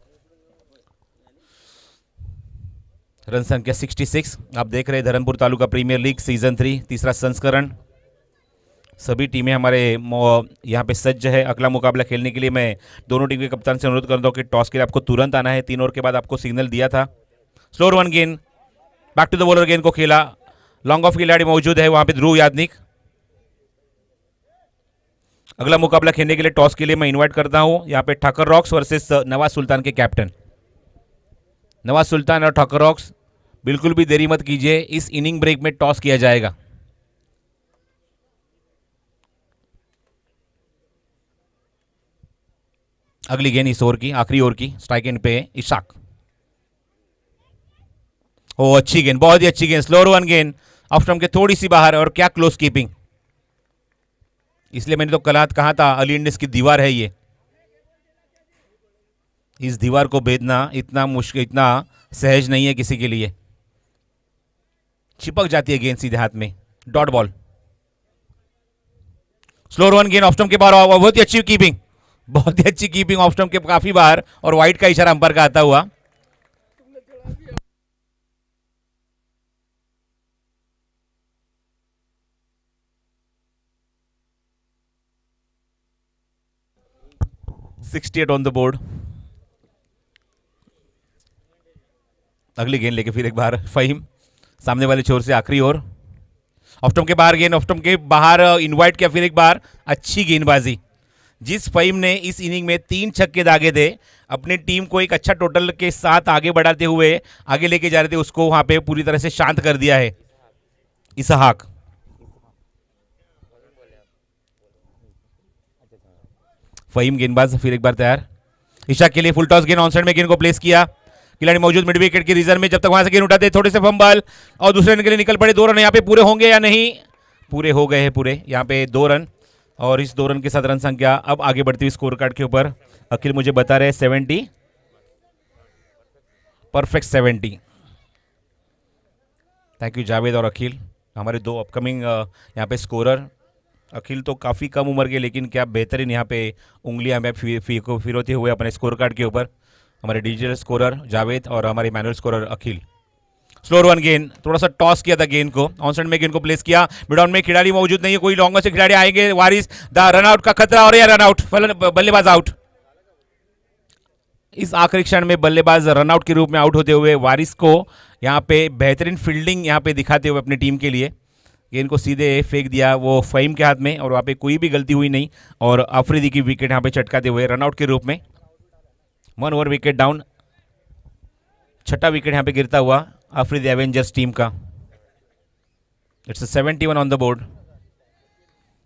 रन संख्या 66। आप देख रहे हैं Dharampur taluka premier league season 3 तीसरा संस्करण। सभी टीमें हमारे यहाँ पे सज्ज है अगला मुकाबला खेलने के लिए। मैं दोनों टीम के कप्तान से अनुरोध करता हूँ कि टॉस के लिए आपको तुरंत आना है। 3 ओवर के बाद आपको सिग्नल दिया था। स्लोअर वन गेंद, बैक टू द बॉलर, गेंद को खेला, लॉन्ग ऑफ खिलाड़ी मौजूद है वहां पे ध्रुव यादनिक। अगला मुकाबला खेलने के लिए टॉस के लिए मैं इनवाइट करता हूं यहाँ पे ठाकर रॉक्स वर्सेस नवाज सुल्तान के कैप्टन। नवाज सुल्तान और ठाकर रॉक्स, बिल्कुल भी देरी मत कीजिए, इस इनिंग ब्रेक में टॉस किया जाएगा। अगली गेंद इस ओवर की, आखिरी ओवर की, स्ट्राइक एंड पे है इशाक। ओ अच्छी गेंद, बहुत ही अच्छी गेंद, स्लोअर वन गेंद, ऑफ स्टंप के थोड़ी सी बाहर, और क्या क्लोज कीपिंग। इसलिए मैंने तो कहा था अली इंडस की दीवार है ये। इस दीवार को भेदना इतना मुश्किल, इतना सहज नहीं है किसी के लिए। चिपक जाती है गेंद सीधे हाथ में, डॉट बॉल। स्लोअर वन गेंद ऑफ स्टंप के बाहर, बहुत ही अच्छी कीपिंग, बहुत ही अच्छी कीपिंग ऑफ स्टंप के काफी बाहर, और वाइड का इशारा अंपायर का आता हुआ। (68 ऑन द बोर्ड। अगली गेंद लेके फिर एक बार फहीम सामने वाले छोर से, आखिरी ओवर, ऑफ स्टंप के बाहर गेंद, ऑफ स्टंप के बाहर इनवाइट किया, फिर एक बार अच्छी गेंदबाजी। जिस फहीम ने इस इनिंग में 3 छक्के दागे थे, अपनी टीम को एक अच्छा टोटल के साथ आगे बढ़ाते हुए आगे लेके जा रहे थे, उसको वहां पे पूरी तरह से शांत कर दिया है इसहाक। फहीम गेंदबाज फिर एक बार तैयार, इशाक के लिए फुल टॉस गेंद, ऑन साइड में गेंद को प्लेस किया, खिलाड़ी मौजूद मिड विकेट की रीजन में, जब तक वहां से गेंद उठाते थोड़े से फंबल, और दूसरे रन के लिए निकल पड़े। 2 रन यहाँ पे पूरे होंगे या नहीं, पूरे हो गए हैं पूरे, यहाँ पे 2 रन, और इस 2 रन के साथ रन संख्या अब आगे बढ़ती हुई स्कोर कार्ड के ऊपर। अखिल मुझे बता रहे 70, परफेक्ट 70। थैंक यू जावेद और अखिल, हमारे 2 अपकमिंग यहाँ पे स्कोरर। अखिल तो काफ़ी कम उम्र के, लेकिन क्या बेहतरीन यहाँ पे उंगलियां में फिरोते हुए अपने स्कोर कार्ड के ऊपर। हमारे डिजिटल स्कोरर जावेद और हमारे मैनुअल स्कोरर अखिल। स्लोअर वन गेंद, थोड़ा सा टॉस किया था गेंद को, ऑन साइड में गेंद को प्लेस किया, मिड ऑन में खिलाड़ी मौजूद नहीं है, कोई लॉन्गर से खिलाड़ी आएंगे, वारिस द रन आउट का खतरा, और यह रन आउट, बल्लेबाज आउट। इस आखिरी क्षण में बल्लेबाज रन आउट के रूप में आउट होते हुए वारिस को यहाँ पे बेहतरीन फील्डिंग यहाँ पे दिखाते हुए अपनी टीम के लिए गेंद को सीधे फेंक दिया वो फहीम के हाथ में, और वहाँ पे कोई भी गलती हुई नहीं, और अफरीदी की विकेट यहाँ पे चटकाते हुए रन आउट के रूप में। 1 ओवर विकेट डाउन, छठा विकेट यहाँ पे गिरता हुआ अफरीदी एवेंजर्स टीम का। It's 71 on the board.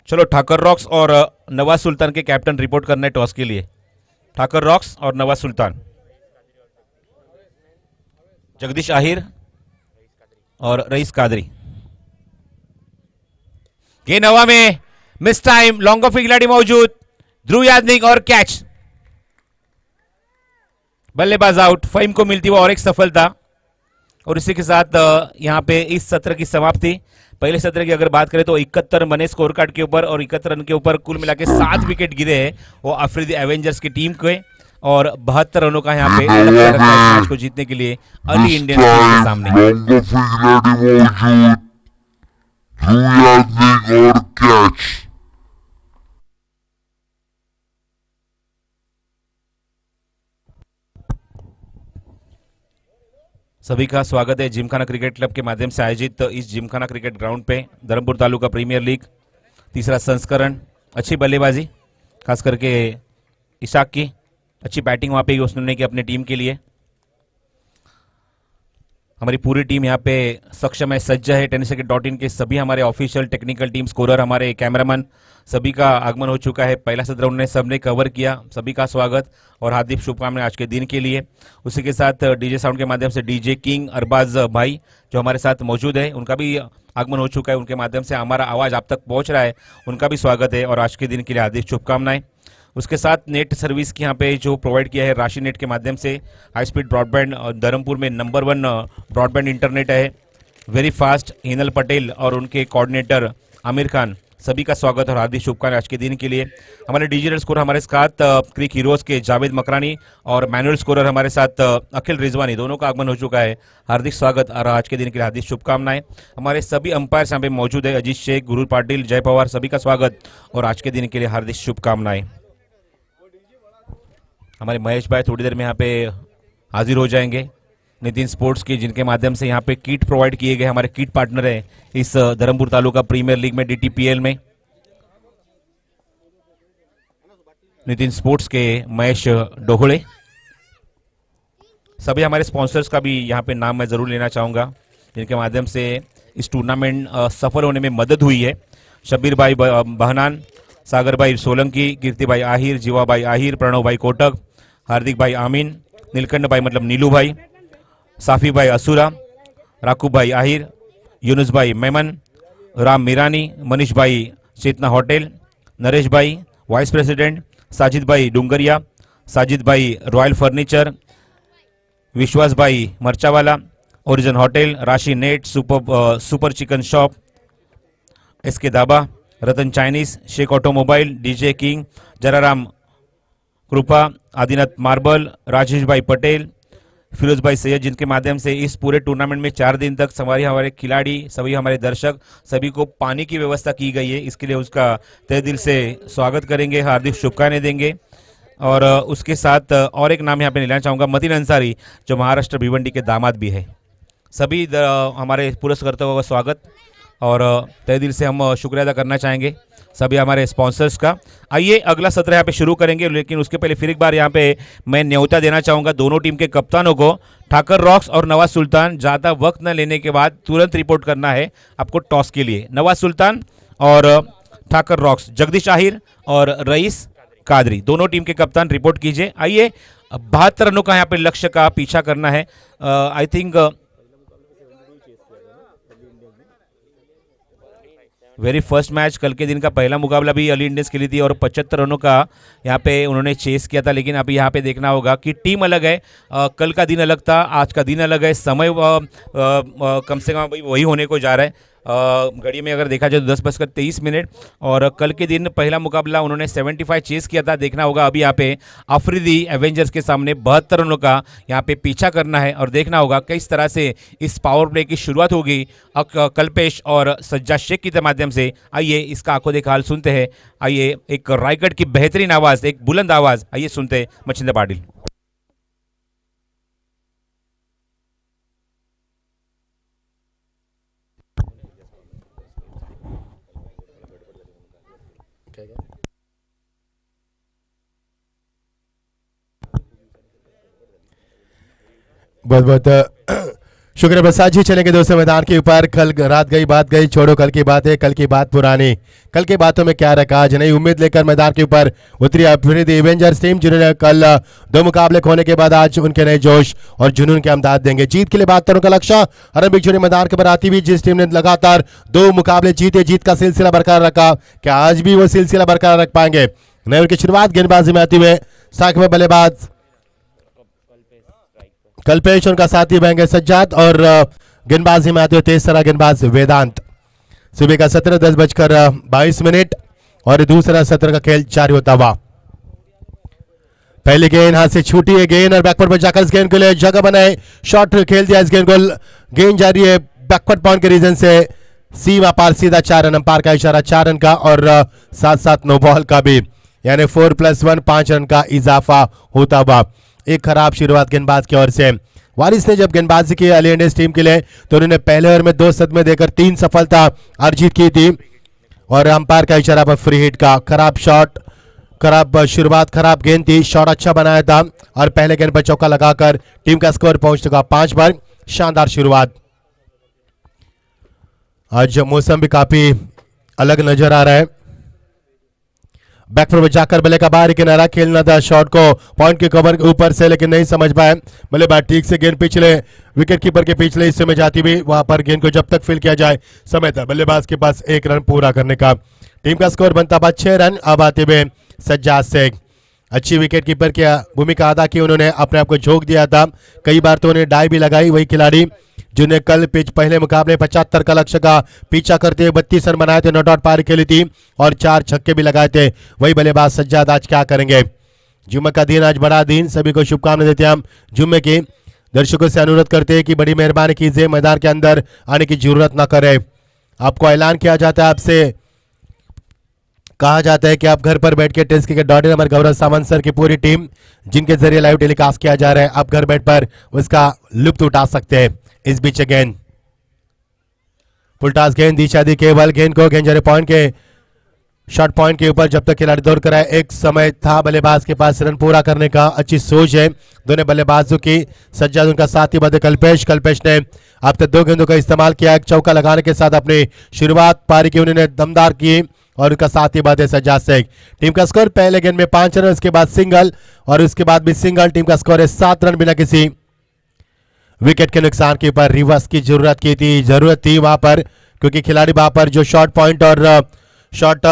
चलो ठाकर रॉक्स और नवाज सुल्तान के कैप्टन रिपोर्ट करना है टॉस के लिए। ठाकर रॉक्स और नवाज सुल्तान, जगदीश आहिर और रईस कादरी। गेंद हवा में, मिस टाइम, लॉन्ग ऑफ खिलाड़ी मौजूद, ध्रुव यादनिक और कैच, बल्लेबाज आउट। फहीम को मिलती हुआ और एक सफलता। और इसी के साथ यहाँ पे इस सत्र की समाप्ति। पहले सत्र की अगर बात करें तो 71 बने स्कोर कार्ड के ऊपर और 71 रन के ऊपर कुल मिला के 7 विकेट गिरे हैं वो अफरीदी एवेंजर्स की टीम के, और 72 रनों का यहाँ पे लक्ष्य रखा है इस मैच को जीतने के लिए अर्ली इंडियन टीम के सामने। और कैच। सभी का स्वागत है जिमखाना क्रिकेट क्लब के माध्यम से आयोजित इस जिमखाना क्रिकेट ग्राउंड पे धर्मपुर तालुका प्रीमियर लीग तीसरा संस्करण। अच्छी बल्लेबाजी खास करके इशाक की, अच्छी बैटिंग वहाँ पे उसने की अपनी टीम के लिए। हमारी पूरी टीम यहाँ पे सक्षम है, सज्ज है। tenniscricket.in के सभी हमारे ऑफिशियल टेक्निकल टीम, स्कोरर, हमारे कैमरामैन, सभी का आगमन हो चुका है। पहला सत्र उन्होंने सबने कवर किया। सभी का स्वागत और हार्दिक शुभकामनाएं आज के दिन के लिए। उसी के साथ डीजे साउंड के माध्यम से डीजे किंग अरबाज भाई जो हमारे साथ मौजूद है, उनका भी आगमन हो चुका है। उनके माध्यम से हमारा आवाज़ आप तक पहुँच रहा है, उनका भी स्वागत है और आज के दिन के लिए हार्दिक शुभकामनाएं। उसके साथ नेट सर्विस की यहाँ पे जो प्रोवाइड किया है राशि नेट के माध्यम से, हाई स्पीड ब्रॉडबैंड, धर्मपुर में नंबर 1 ब्रॉडबैंड इंटरनेट है, वेरी फास्ट। हिनल पटेल और उनके कोऑर्डिनेटर आमिर खान, सभी का स्वागत और हार्दिक शुभकामनाएं आज के दिन के लिए। हमारे डिजिटल स्कोर हमारे साथ क्रिक हीरोज के जावेद मकरानी और मैनुअल स्कोरर हमारे साथ अखिल रिजवानी, दोनों का आगमन हो चुका है। हार्दिक स्वागत और आज के दिन के लिए हार्दिक शुभकामनाएं। हमारे सभी अंपायर्स यहाँ पे मौजूद है, अजीत शेख, गुरु पाटिल, जय पवार, सभी का स्वागत और आज के दिन के लिए हार्दिक शुभकामनाएं। हमारे महेश भाई थोड़ी देर में यहाँ पे हाजिर हो जाएंगे, नितिन स्पोर्ट्स की, जिनके माध्यम से यहाँ पे किट प्रोवाइड किए गए। हमारे किट पार्टनर है इस धर्मपुर तालुका प्रीमियर लीग में, DTPL में। नितिन स्पोर्ट्स के महेश डोहड़े। सभी हमारे स्पॉन्सर्स का भी यहाँ पे नाम मैं जरूर लेना चाहूँगा, जिनके माध्यम से इस टूर्नामेंट सफल होने में मदद हुई है। शब्बीर भाई बहनान, सागर भाई सोलंकी, कीर्ति भाई आहिर, जीवा भाई आहिर, प्रणव भाई कोटक, हार्दिक भाई आमीन, नीलकंठ भाई मतलब नीलू भाई, साफी भाई असुरा, राकूब भाई आहिर, यूनुस भाई मेमन, राम मीरानी, मनीष भाई चेतना होटल, नरेश भाई वाइस प्रेसिडेंट, साजिद भाई डुंगरिया, साजिद भाई रॉयल फर्नीचर, विश्वास भाई Marchawala, origin hotel, Rashi net, super chicken shop, SK Dhaba, Ratan Chinese, Sheikh automobile, DJ king, Jararam Kripa, Adinath marble, Rajesh भाई पटेल, फिरोज भाई सैयद, जिनके माध्यम से इस पूरे टूर्नामेंट में 4 दिन तक हमारे खिलाड़ी, सभी हमारे दर्शक, सभी को पानी की व्यवस्था की गई है। इसके लिए उसका तहे दिल से स्वागत करेंगे, हार्दिक शुभकामनाएं देंगे। और उसके साथ और एक नाम यहाँ पे लेना चाहूँगा, मतीन अंसारी, जो महाराष्ट्र भिवंडी के दामाद भी है। सभी हमारे पुरस्कर्ताओं का स्वागत और तहे दिल से हम शुक्रिया अदा करना चाहेंगे सभी हमारे स्पॉन्सर्स का। आइए अगला सत्र यहाँ पे शुरू करेंगे, लेकिन उसके पहले फिर एक बार यहाँ पे मैं न्योता देना चाहूँगा दोनों टीम के कप्तानों को। ठाकर रॉक्स और नवाज सुल्तान, ज़्यादा वक्त न लेने के बाद तुरंत रिपोर्ट करना है आपको टॉस के लिए। नवाज सुल्तान और ठाकर रॉक्स, जगदीश आहिर और रईस कादरी, दोनों टीम के कप्तान रिपोर्ट कीजिए। आइए 72 रनों का यहाँ पे लक्ष्य का पीछा करना है। I think very first match, कल के दिन का पहला मुकाबला भी अर्ली इंडियंस खेली थी और 75 रनों का यहाँ पे उन्होंने चेस किया था। लेकिन अभी यहाँ पे देखना होगा कि टीम अलग है, कल का दिन अलग था, आज का दिन अलग है, समय कम से कम वही होने को जा रहा है। घड़ी में अगर देखा जाए तो 10:23 और कल के दिन पहला मुकाबला उन्होंने 75 चेस किया था। देखना होगा अभी यहाँ पे अफरीदी एवेंजर्स के सामने 72 रनों का यहाँ पे पीछा करना है और देखना होगा किस तरह से इस पावर प्ले की शुरुआत होगी कल्पेश और सज्जाद शेख के माध्यम से। आइए इसका आंखों देखा हाल सुनते हैं। आइए एक रायगढ़ की बेहतरीन आवाज़, एक बुलंद आवाज़, आइए सुनते हैं मच्छिंद्र पाटिल। बहुत बहुत शुक्रिया प्रसाद जी। चलेंगे दोस्तों मैदान के ऊपर। कल रात गई बात गई, छोड़ो कल की बात है, कल की बात पुरानी। कल की बातों में क्या रखा, आज नई उम्मीद लेकर मैदान के ऊपर उतरी अफरीदी एवेंजर्स टीम, जिन्होंने कल 2 मुकाबले खोने के बाद आज उनके नए जोश और जुनून के अमदाद देंगे। जीत के लिए 72 रनों का लक्ष्य अरबिक जोड़ी मैदान के ऊपर आती हुई जिस टीम ने लगातार 2 मुकाबले जीते, जीत का सिलसिला बरकरार रखा, क्या आज भी वो सिलसिला बरकरार रख पाएंगे? नए की शुरुआत गेंदबाजी में आती हुए साख में बल्लेबाज कल्पेश उनका साथी बनेंगे सज्जाद और गेंदबाजी में आते हुए तीसरा गेंदबाज वेदांत। सुबह का सत्र 10:22 और दूसरा सत्र का खेल जारी होता हुआ। पहली गेंद हाथ से छूटी है गेंद और बैकवर्ड पर जाकर इस गेंद के लिए जगह बनाए, शॉट खेल दिया इस गेंद को, गेंद जारी है बैकवर्ड पॉइंट के रीजन से सीमा पार सीधा 4 रन, अंपायर का इशारा 4 रन का और साथ साथ नो बॉल का भी, यानी 4+1 5 रन का इजाफा होता हुआ। एक खराब शुरुआत गेंदबाज की ओर से। वारिस ने जब गेंदबाजी की अली इंडियंस टीम के लिए तो उन्होंने पहले ओवर में 2 सदमे देकर 3 सफलता अर्जित की थी और अंपायर का इशारा पर फ्री हिट का। खराब शॉट, खराब शुरुआत, खराब गेंद थी, शॉट अच्छा बनाया था और पहले गेंद पर चौका लगाकर टीम का स्कोर पहुंच चुका 5 पर। शानदार शुरुआत। आज मौसम भी काफी अलग नजर आ रहा है। बैकफुट में जाकर बल्ले का बाहरी किनारा खेलना था, शॉट को पॉइंट के कवर के ऊपर से, लेकिन नहीं समझ पाए बल्लेबाज ठीक से। गेंद पिछले विकेट कीपर के पिछले हिस्से में जाती हुई, वहां पर गेंद को जब तक फील किया जाए समय था बल्लेबाज के पास 1 रन पूरा करने का। टीम का स्कोर बनता था 6 रन। अब आते हुए सज्जाद शेख, अच्छी विकेट कीपर की भूमिका अदा की उन्होंने, अपने आप को झोंक दिया था, कई बार तो उन्हें डाई भी लगाई। वही खिलाड़ी जिन्हें कल पिच पहले मुकाबले 75 का लक्ष्य का पीछा करते हुए 32 रन बनाए थे, नॉट आउट पारी खेली थी और 4 छक्के भी लगाए थे। वही बल्लेबाज सज्जाद आज क्या करेंगे। जुम्मे का दिन आज बड़ा दिन, सभी को शुभकामनाएं देते हैं हम जुम्मे की। दर्शकों से अनुरोध करते हैं कि बड़ी मेहरबानी कीजिए, मैदान के अंदर आने की जरूरत ना करें। आपको ऐलान किया जाता है, आपसे कहा जाता है कि आप घर पर बैठ के टेस्ट क्रिकेट डॉट हमारे गौरव सावंत सर की पूरी टीम जिनके जरिए लाइव टेलीकास्ट किया जा रहा है, आप घर बैठ पर उसका लुत्फ उठा सकते हैं। इस बीच गेंद फुलटास गेंद दिशा दी केवल गेंद को गेंद पॉइंट के शॉट पॉइंट के ऊपर जब तक खिलाड़ी दौड़ कर आए। एक समय था बल्लेबाज के पास रन पूरा करने का, अच्छी सोच है दोनों बल्लेबाजों की। सज्जाद उनका साथी बदे कल्पेश ने अब तक 2 गेंदों का इस्तेमाल किया, एक चौका लगाने के साथ अपनी शुरुआत पारी की उन्होंने दमदार की और उनका साथी बात है सज्जाद शेख। टीम का स्कोर पहले गेंद में 5 रन, उसके बाद सिंगल और उसके बाद भी सिंगल। टीम का स्कोर है 7 रन बिना किसी विकेट के नुकसान के ऊपर। रिवर्स की जरूरत थी वहां पर, क्योंकि खिलाड़ी वहां पर जो शॉट पॉइंट और शॉट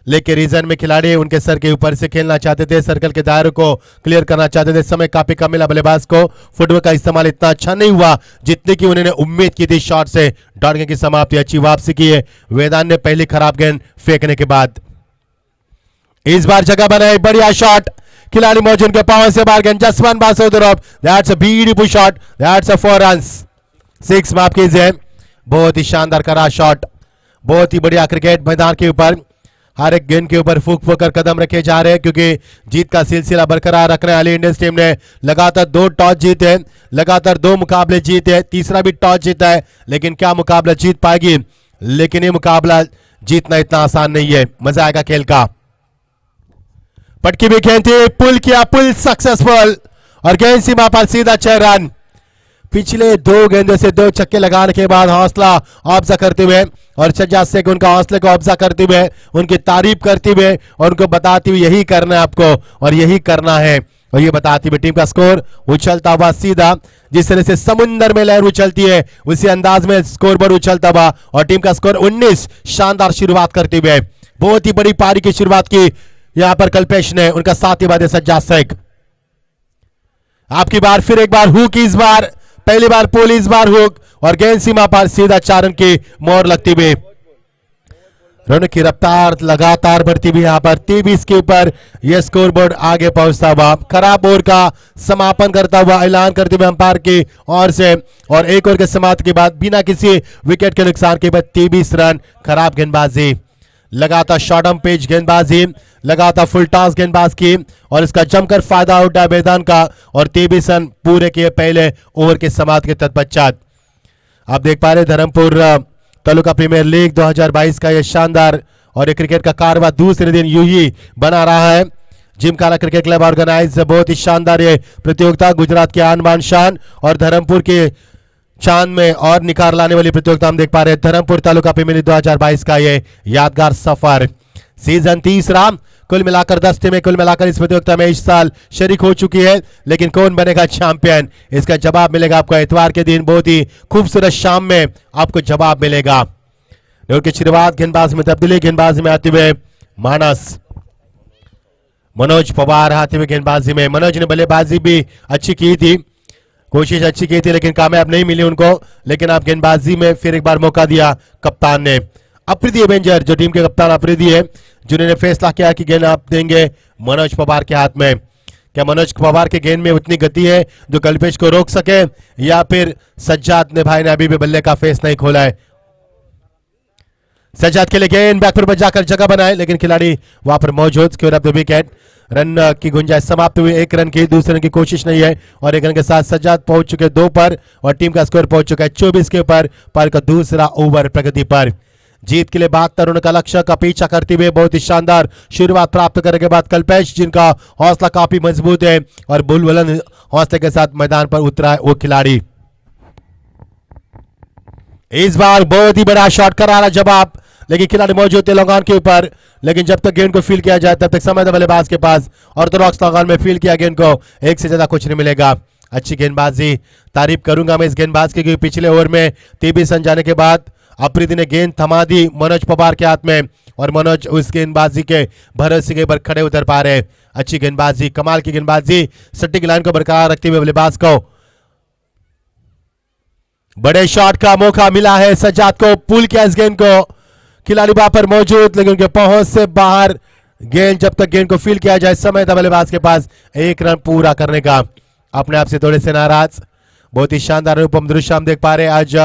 लेके रीजन में खिलाड़ी उनके सर के ऊपर से खेलना चाहते थे, सर्कल के दायरे को क्लियर करना चाहते थे। समय काफी कम मिला बल्लेबाज को, फुटवर्क का इस्तेमाल इतना अच्छा नहीं हुआ जितने की उन्होंने उम्मीद की थी। शॉट से डॉट गेंद की समाप्ति, अच्छी वापसी की है वेदांत ने पहली खराब गेंद फेंकने के बाद। इस बार जगह बनाई, बढ़िया शॉट, खिलाड़ी मौजूद के पांव से बाहर गेंद, just one pass that's a beautiful shot, that's a 4 run 6 माफ कीजिए। बहुत ही शानदार करा शॉट, बहुत ही बढ़िया क्रिकेट मैदान के ऊपर हर एक गेंद के ऊपर फूक फूक कर कदम रखे जा रहे हैं, क्योंकि जीत का सिलसिला बरकरार रखने वाली इंडियंस टीम ने लगातार 2 टॉस जीते, लगातार 2 मुकाबले जीते, तीसरा भी टॉस जीता है, लेकिन क्या मुकाबला जीत पाएगी। लेकिन ये मुकाबला जीतना इतना आसान नहीं है, मजा आएगा खेल का। पटकी भी गेंद थी, पुल किया, पुल सक्सेसफुल और गेंद सीमा पर सीधा 6 रन। पिछले 2 गेंदों से 2 छक्के लगाने के बाद हौसला अफजा करते हुए और सज्जाद शेख उनका हौसले को अफजा करते हुए, उनकी तारीफ करते हुए और उनको बताते हुए यही करना है आपको और यही करना है, और ये बताते हुए टीम का स्कोर उछलता हुआ सीधा, जिस तरह से समुद्र में लहर उछलती है उसी अंदाज में स्कोर बोर्ड उछलता हुआ और टीम का स्कोर 19। शानदार शुरुआत करते हुए बहुत ही बड़ी पारी की शुरुआत की यहां पर कल्पेश ने, उनका साथी बात सज्जाद शेख। आपकी बार फिर एक बार हुक, इस बार पहली बार पुल, इस बार हुक और गेंद सीमा पर सीधा 4 रन की मोहर लगती हुई। रन की रफ्तार लगातार बढ़ती हुई यहां पर 23 के ऊपर यह स्कोर बोर्ड आगे पहुंचता हुआ। खराब ओवर का समापन करता हुआ ऐलान करते हुए अंपायर की ओर से और एक ओवर के समाप्ति के बाद बिना किसी विकेट के नुकसान के बाद 23 रन। खराब गेंदबाजी, लगातार शॉर्टम पेज गेंदबाजी, लगातार फुल टॉस गेंदबाज की और इसका जमकर फायदा उठा मैदान का और 23 रन पूरे किए पहले ओवर के समाप्ति के तत्पश्चात। आप देख पा रहे धर्मपुर तालुका प्रीमियर लीग 2022 का यह शानदार और ये क्रिकेट का कारवा दूसरे दिन यूं ही बना रहा है। जिमखाना क्रिकेट क्लब ऑर्गेनाइज बहुत ही शानदार ये प्रतियोगिता, गुजरात के आन बान शान और धर्मपुर के चांद में और निखार लाने वाली प्रतियोगिता हम देख पा रहे हैं। धर्मपुर तालुका प्रीमियर लीग 2022 का ये यादगार सफर, सीजन 3 कुल मिलाकर 10 टीमें कुल मिलाकर इस प्रतियोगिता में इस साल शरीक हो चुकी है, लेकिन कौन बनेगा चैंपियन इसका जवाब मिलेगा आपको इतवार के दिन। बहुत ही खूबसूरत शाम में आपको जवाब मिलेगा। की शुरुआत गेंदबाज में तब्दीली, गेंदबाजी में आते हुए मानस, मनोज पवार आते हुए गेंदबाजी में। मनोज ने बल्लेबाजी भी अच्छी की थी, कोशिश अच्छी की थी लेकिन कामयाब नहीं मिली उनको, लेकिन आप गेंदबाजी में फिर एक बार मौका दिया कप्तान ने। अफरीदी एवेंजर जो टीम के कप्तान अफरीदी है, जिन्होंने फैसला किया कि गेंद आप देंगे मनोज पवार के हाथ में। क्या मनोज पवार के गेंद में उतनी गति है जो कल्पेश को रोक सके, या फिर सज्जाद ने भाई ने अभी भी बल्ले का फेस नहीं खोला है। सज्जाद के लिए गेंद बैक पर जाकर जगह बनाए, लेकिन खिलाड़ी वहां पर मौजूद, square of the wicket. Run की गुंजाइश समाप्त हुई, एक रन की, दूसरे रन की कोशिश नहीं है, और एक रन के साथ सज्जाद पहुंच चुके 2 पर और टीम का स्कोर पहुंच चुका है 24 के ऊपर। पर का दूसरा ओवर प्रगति पर। जीत के लिए 72 रन का लक्ष्य का पीछा करते हुए बहुत ही शानदार शुरुआत प्राप्त करने के बाद कल्पेश, जिनका हौसला काफी मजबूत है और बुलबुलंद हौसले के साथ मैदान पर उतरा है वो खिलाड़ी। इस बार बहुत ही बड़ा शॉट करारा जवाब, लेकिन खिलाड़ी मौजूद थे लॉन्ग ऑन के ऊपर, लेकिन जब तक गेंद को फील किया जाए तब तक समय था बल्लेबाज के पास। ऑर्थोडॉक्स लॉन्ग ऑन में फील किया गेंद को, एक से ज्यादा कुछ नहीं मिलेगा। अच्छी गेंदबाजी, तारीफ करूंगा मैं इस गेंदबाज की, क्योंकि पिछले ओवर में टीबी सन जाने के बाद अफरीदी ने गेंद थमा दी मनोज पवार के हाथ में, और मनोज उस गेंदबाजी के भरोसे के ऊपर खड़े उतर पा रहे। अच्छी गेंदबाजी, कमाल की गेंदबाजी, सटीक लाइन को बरकरार रखते हुए बल्लेबाज को बड़े शॉट का मौका मिला है। सज्जाद को पुल किया इस गेंद को, खिलाड़ी वहां पर मौजूद लेकिन उनके पहुंच से बाहर गेंद। जब तक गेंद को फील किया जाए समय था बल्लेबाज के पास एक रन पूरा करने का। अपने आप से थोड़े से नाराज, बहुत ही शानदार अनुपम दृश्य हम देख पा रहे हैं। आज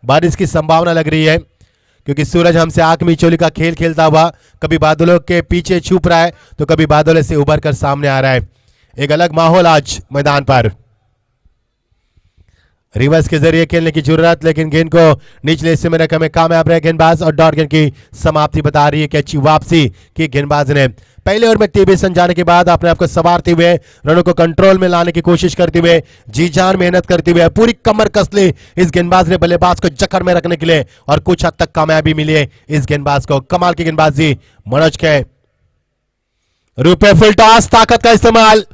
बारिश की संभावना लग रही है, क्योंकि सूरज हमसे आंख मिचौली का खेल खेलता हुआ कभी बादलों के पीछे छुप रहा है तो कभी बादलों से उभर कर सामने आ रहा है। एक अलग माहौल आज मैदान पर। रिवर्स के जरिए खेलने की जरूरत, लेकिन गेंद को निचले हिस्से में रखने में कामयाब रहे गेंदबाज, और डॉट गेंद की समाप्ति बता रही है कि अच्छी वापसी की गेंदबाज ने। पहले ओवर में टीबी सन जाने के बाद अपने आप को संवारते हुए, रनों को कंट्रोल में लाने की कोशिश करते हुए, जी जान मेहनत करते हुए, पूरी कमर कस ली इस गेंदबाज ने बल्लेबाज को जकड़ में रखने के लिए, और कुछ हद तक कामयाबी मिली है इस गेंदबाज को। कमाल की गेंदबाजी मनोज के रुपए फुल टॉस, ताकत का इस्तेमाल,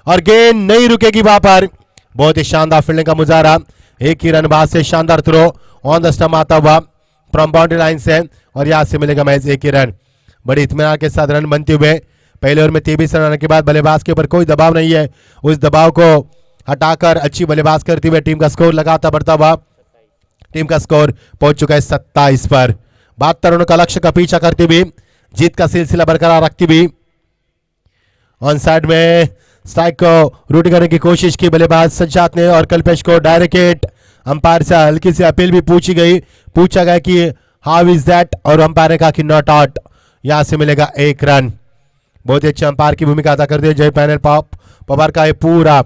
और गेंद नहीं रुकेगी वहां पर। बहुत ही शानदार फील्डिंग का मुजाहरा, एक ही रन बाद से शानदार थ्रो ऑन द स्टंप आता हुआ फ्रॉम बाउंड्री लाइन से, और यहां से मिलेगा मैच एक ही रन। बड़ी इत्मीनान के साथ रन बनते हुए पहले ओवर में 23 रन के बाद बल्लेबाज के ऊपर कोई दबाव नहीं है, उस दबाव को हटाकर अच्छी बल्लेबाज करते हुए टीम का स्कोर लगातार बढ़ता हुआ टीम का स्कोर पहुंच चुका है 27 पर। 72 रनों का लक्ष्य का पीछा करते हुए, जीत का सिलसिला बरकरार रखती हुई, ऑन साइड में स्ट्राइक को रूट करने की कोशिश की बल्लेबाज सज्जाद ने, और कल्पेश को डायरेक्ट हिट। अंपायर से हल्की सी अपील भी पूछा गया कि हाउ इज दैट, और अंपायर ने कहा कि नॉट आउट। यहां से मिलेगा एक रन। बहुत ही अच्छे अंपायर की भूमिका अदा करते हुए जय पैनल पवार का पूरा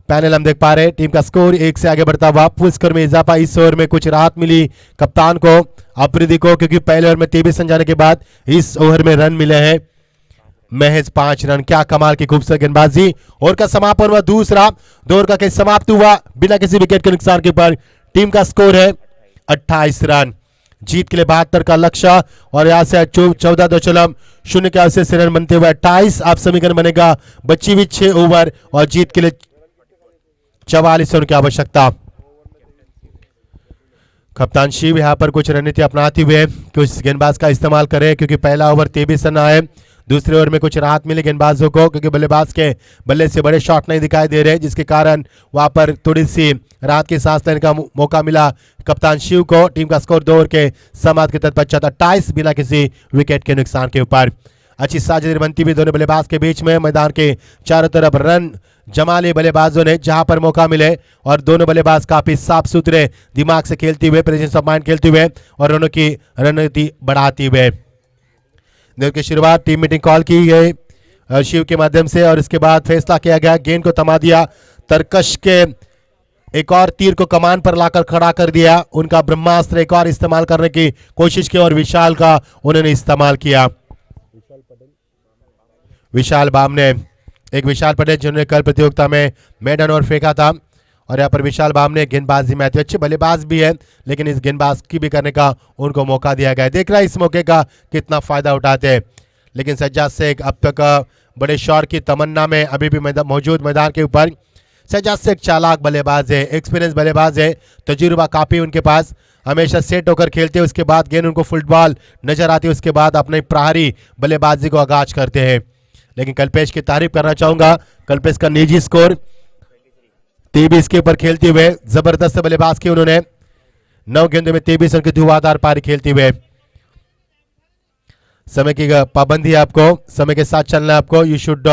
पैनल हम देख पा रहे हैं। टीम का स्कोर 1 से आगे बढ़ता हुआ, फुल स्कोर में इजाफा। इस ओवर में कुछ राहत मिली कप्तान को, अफरीदी को, क्योंकि पहले ओवर में 23 रन जाने के बाद इस ओवर में रन मिले हैं महज 5 रन। क्या कमाल की खूबसूरत गेंदबाजी। ओवर का समापन हुआ दूसरा, 2 ओवर का खेल समाप्त हुआ बिना किसी विकेट के नुकसान के पर। टीम का स्कोर है 28 रन। जीत के लिए 72 का लक्ष्य, और यहां से 14.0 के अवसर से रन बनते हुए 28 आप समीकरण बनेगा। बची हुई 6 ओवर और जीत के लिए 44 रन की आवश्यकता। कप्तान शिव यहां पर कुछ रणनीति अपनाते हुए कुछ गेंदबाज का इस्तेमाल करें, क्योंकि पहला ओवर 23 रन आए। दूसरे ओवर में कुछ राहत मिली गेंदबाजों को, क्योंकि बल्लेबाज के बल्ले से बड़े शॉट नहीं दिखाई दे रहे, जिसके कारण वहां पर थोड़ी सी राहत की सांस लेने का मौका मिला कप्तान शिव को। टीम का स्कोर 2 ओवर के समाप्त के तत्पश्चात 28 बिना किसी विकेट के नुकसान के ऊपर। अच्छी साझेदारी बनती हुई दोनों बल्लेबाज के बीच में, मैदान के चारों तरफ रन जमा लिए बल्लेबाजों ने जहां पर मौका मिले, और दोनों बल्लेबाज काफी साफ सुथरे दिमाग से खेलते हुए, प्रेजेंस ऑफ माइंड खेलते हुए, और रनों की रणनीति बढ़ाते हुए। दिन की शुरुआत टीम मीटिंग कॉल की गई शिव के माध्यम से, और इसके बाद फैसला किया गया, गेंद को थमा दिया। तरकश के एक और तीर को कमान पर लाकर खड़ा कर दिया, उनका ब्रह्मास्त्र एक और इस्तेमाल करने की कोशिश की, और विशाल का उन्होंने इस्तेमाल किया। विशाल बाम ने, एक विशाल पटेल जिन्होंने कल प्रतियोगिता में मेडन ओवर फेंका था, और यहाँ पर विशाल बाम ने गेंदबाजी में अच्छे बल्लेबाज भी है, लेकिन इस गेंदबाज की भी करने का उनको मौका दिया गया है। देख रहा है इस मौके का कितना फायदा उठाते हैं। लेकिन सज्जाद शेख अब तक बड़े शॉट की तमन्ना में अभी भी मौजूद मैदान के ऊपर। सज्जाद शेख चालाक बल्लेबाज है, एक्सपीरियंस बल्लेबाज है, तजुर्बा काफी उनके पास, हमेशा सेट होकर खेलते हैं, उसके बाद गेंद उनको फुटबॉल नजर आती है, उसके बाद अपने प्रहारी बल्लेबाजी को आगाज करते हैं। लेकिन कल्पेश की तारीफ करना चाहूंगा, कल्पेश का निजी स्कोर 23 के ऊपर खेलते हुए जबरदस्त बल्लेबाज की उन्होंने 9 गेंदों में 23 रन की धुआंधार पारी खेलते हुए। समय की पाबंदी है आपको, समय के साथ चलना है आपको। You should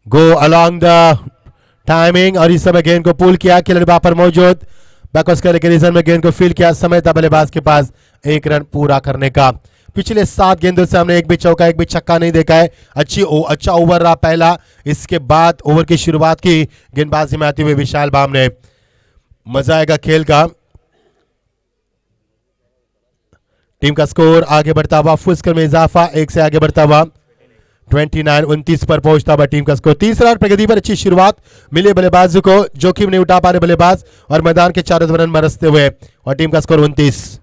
go along the timing. और इस समय गेंद को पुल किया, खिलाड़ी वहां पर मौजूद, बैकवर्ड करने के रीजन में गेंद को फील किया। समय था बल्लेबाज के पास 1 रन पूरा करने का। पिछले 7 गेंदों से हमने एक भी चौका एक भी छक्का नहीं देखा है। अच्छा ओवर रहा पहला। इसके बाद ओवर की शुरुआत की गेंदबाजी में आते हुए विशाल बाम ने। मजा आएगा खेल का। टीम का स्कोर आगे बढ़ता हुआ, फुल स्कोर में इजाफा, 1 से आगे बढ़ता हुआ 29-29 पर पहुंचता हुआ टीम का स्कोर। तीसरा और प्रगति पर अच्छी शुरुआत मिले बल्लेबाजों को, जोखिम नहीं उठा पा रहे बल्लेबाज और मैदान के चारों तरफ रन बरसते हुए, और टीम का स्कोर 29।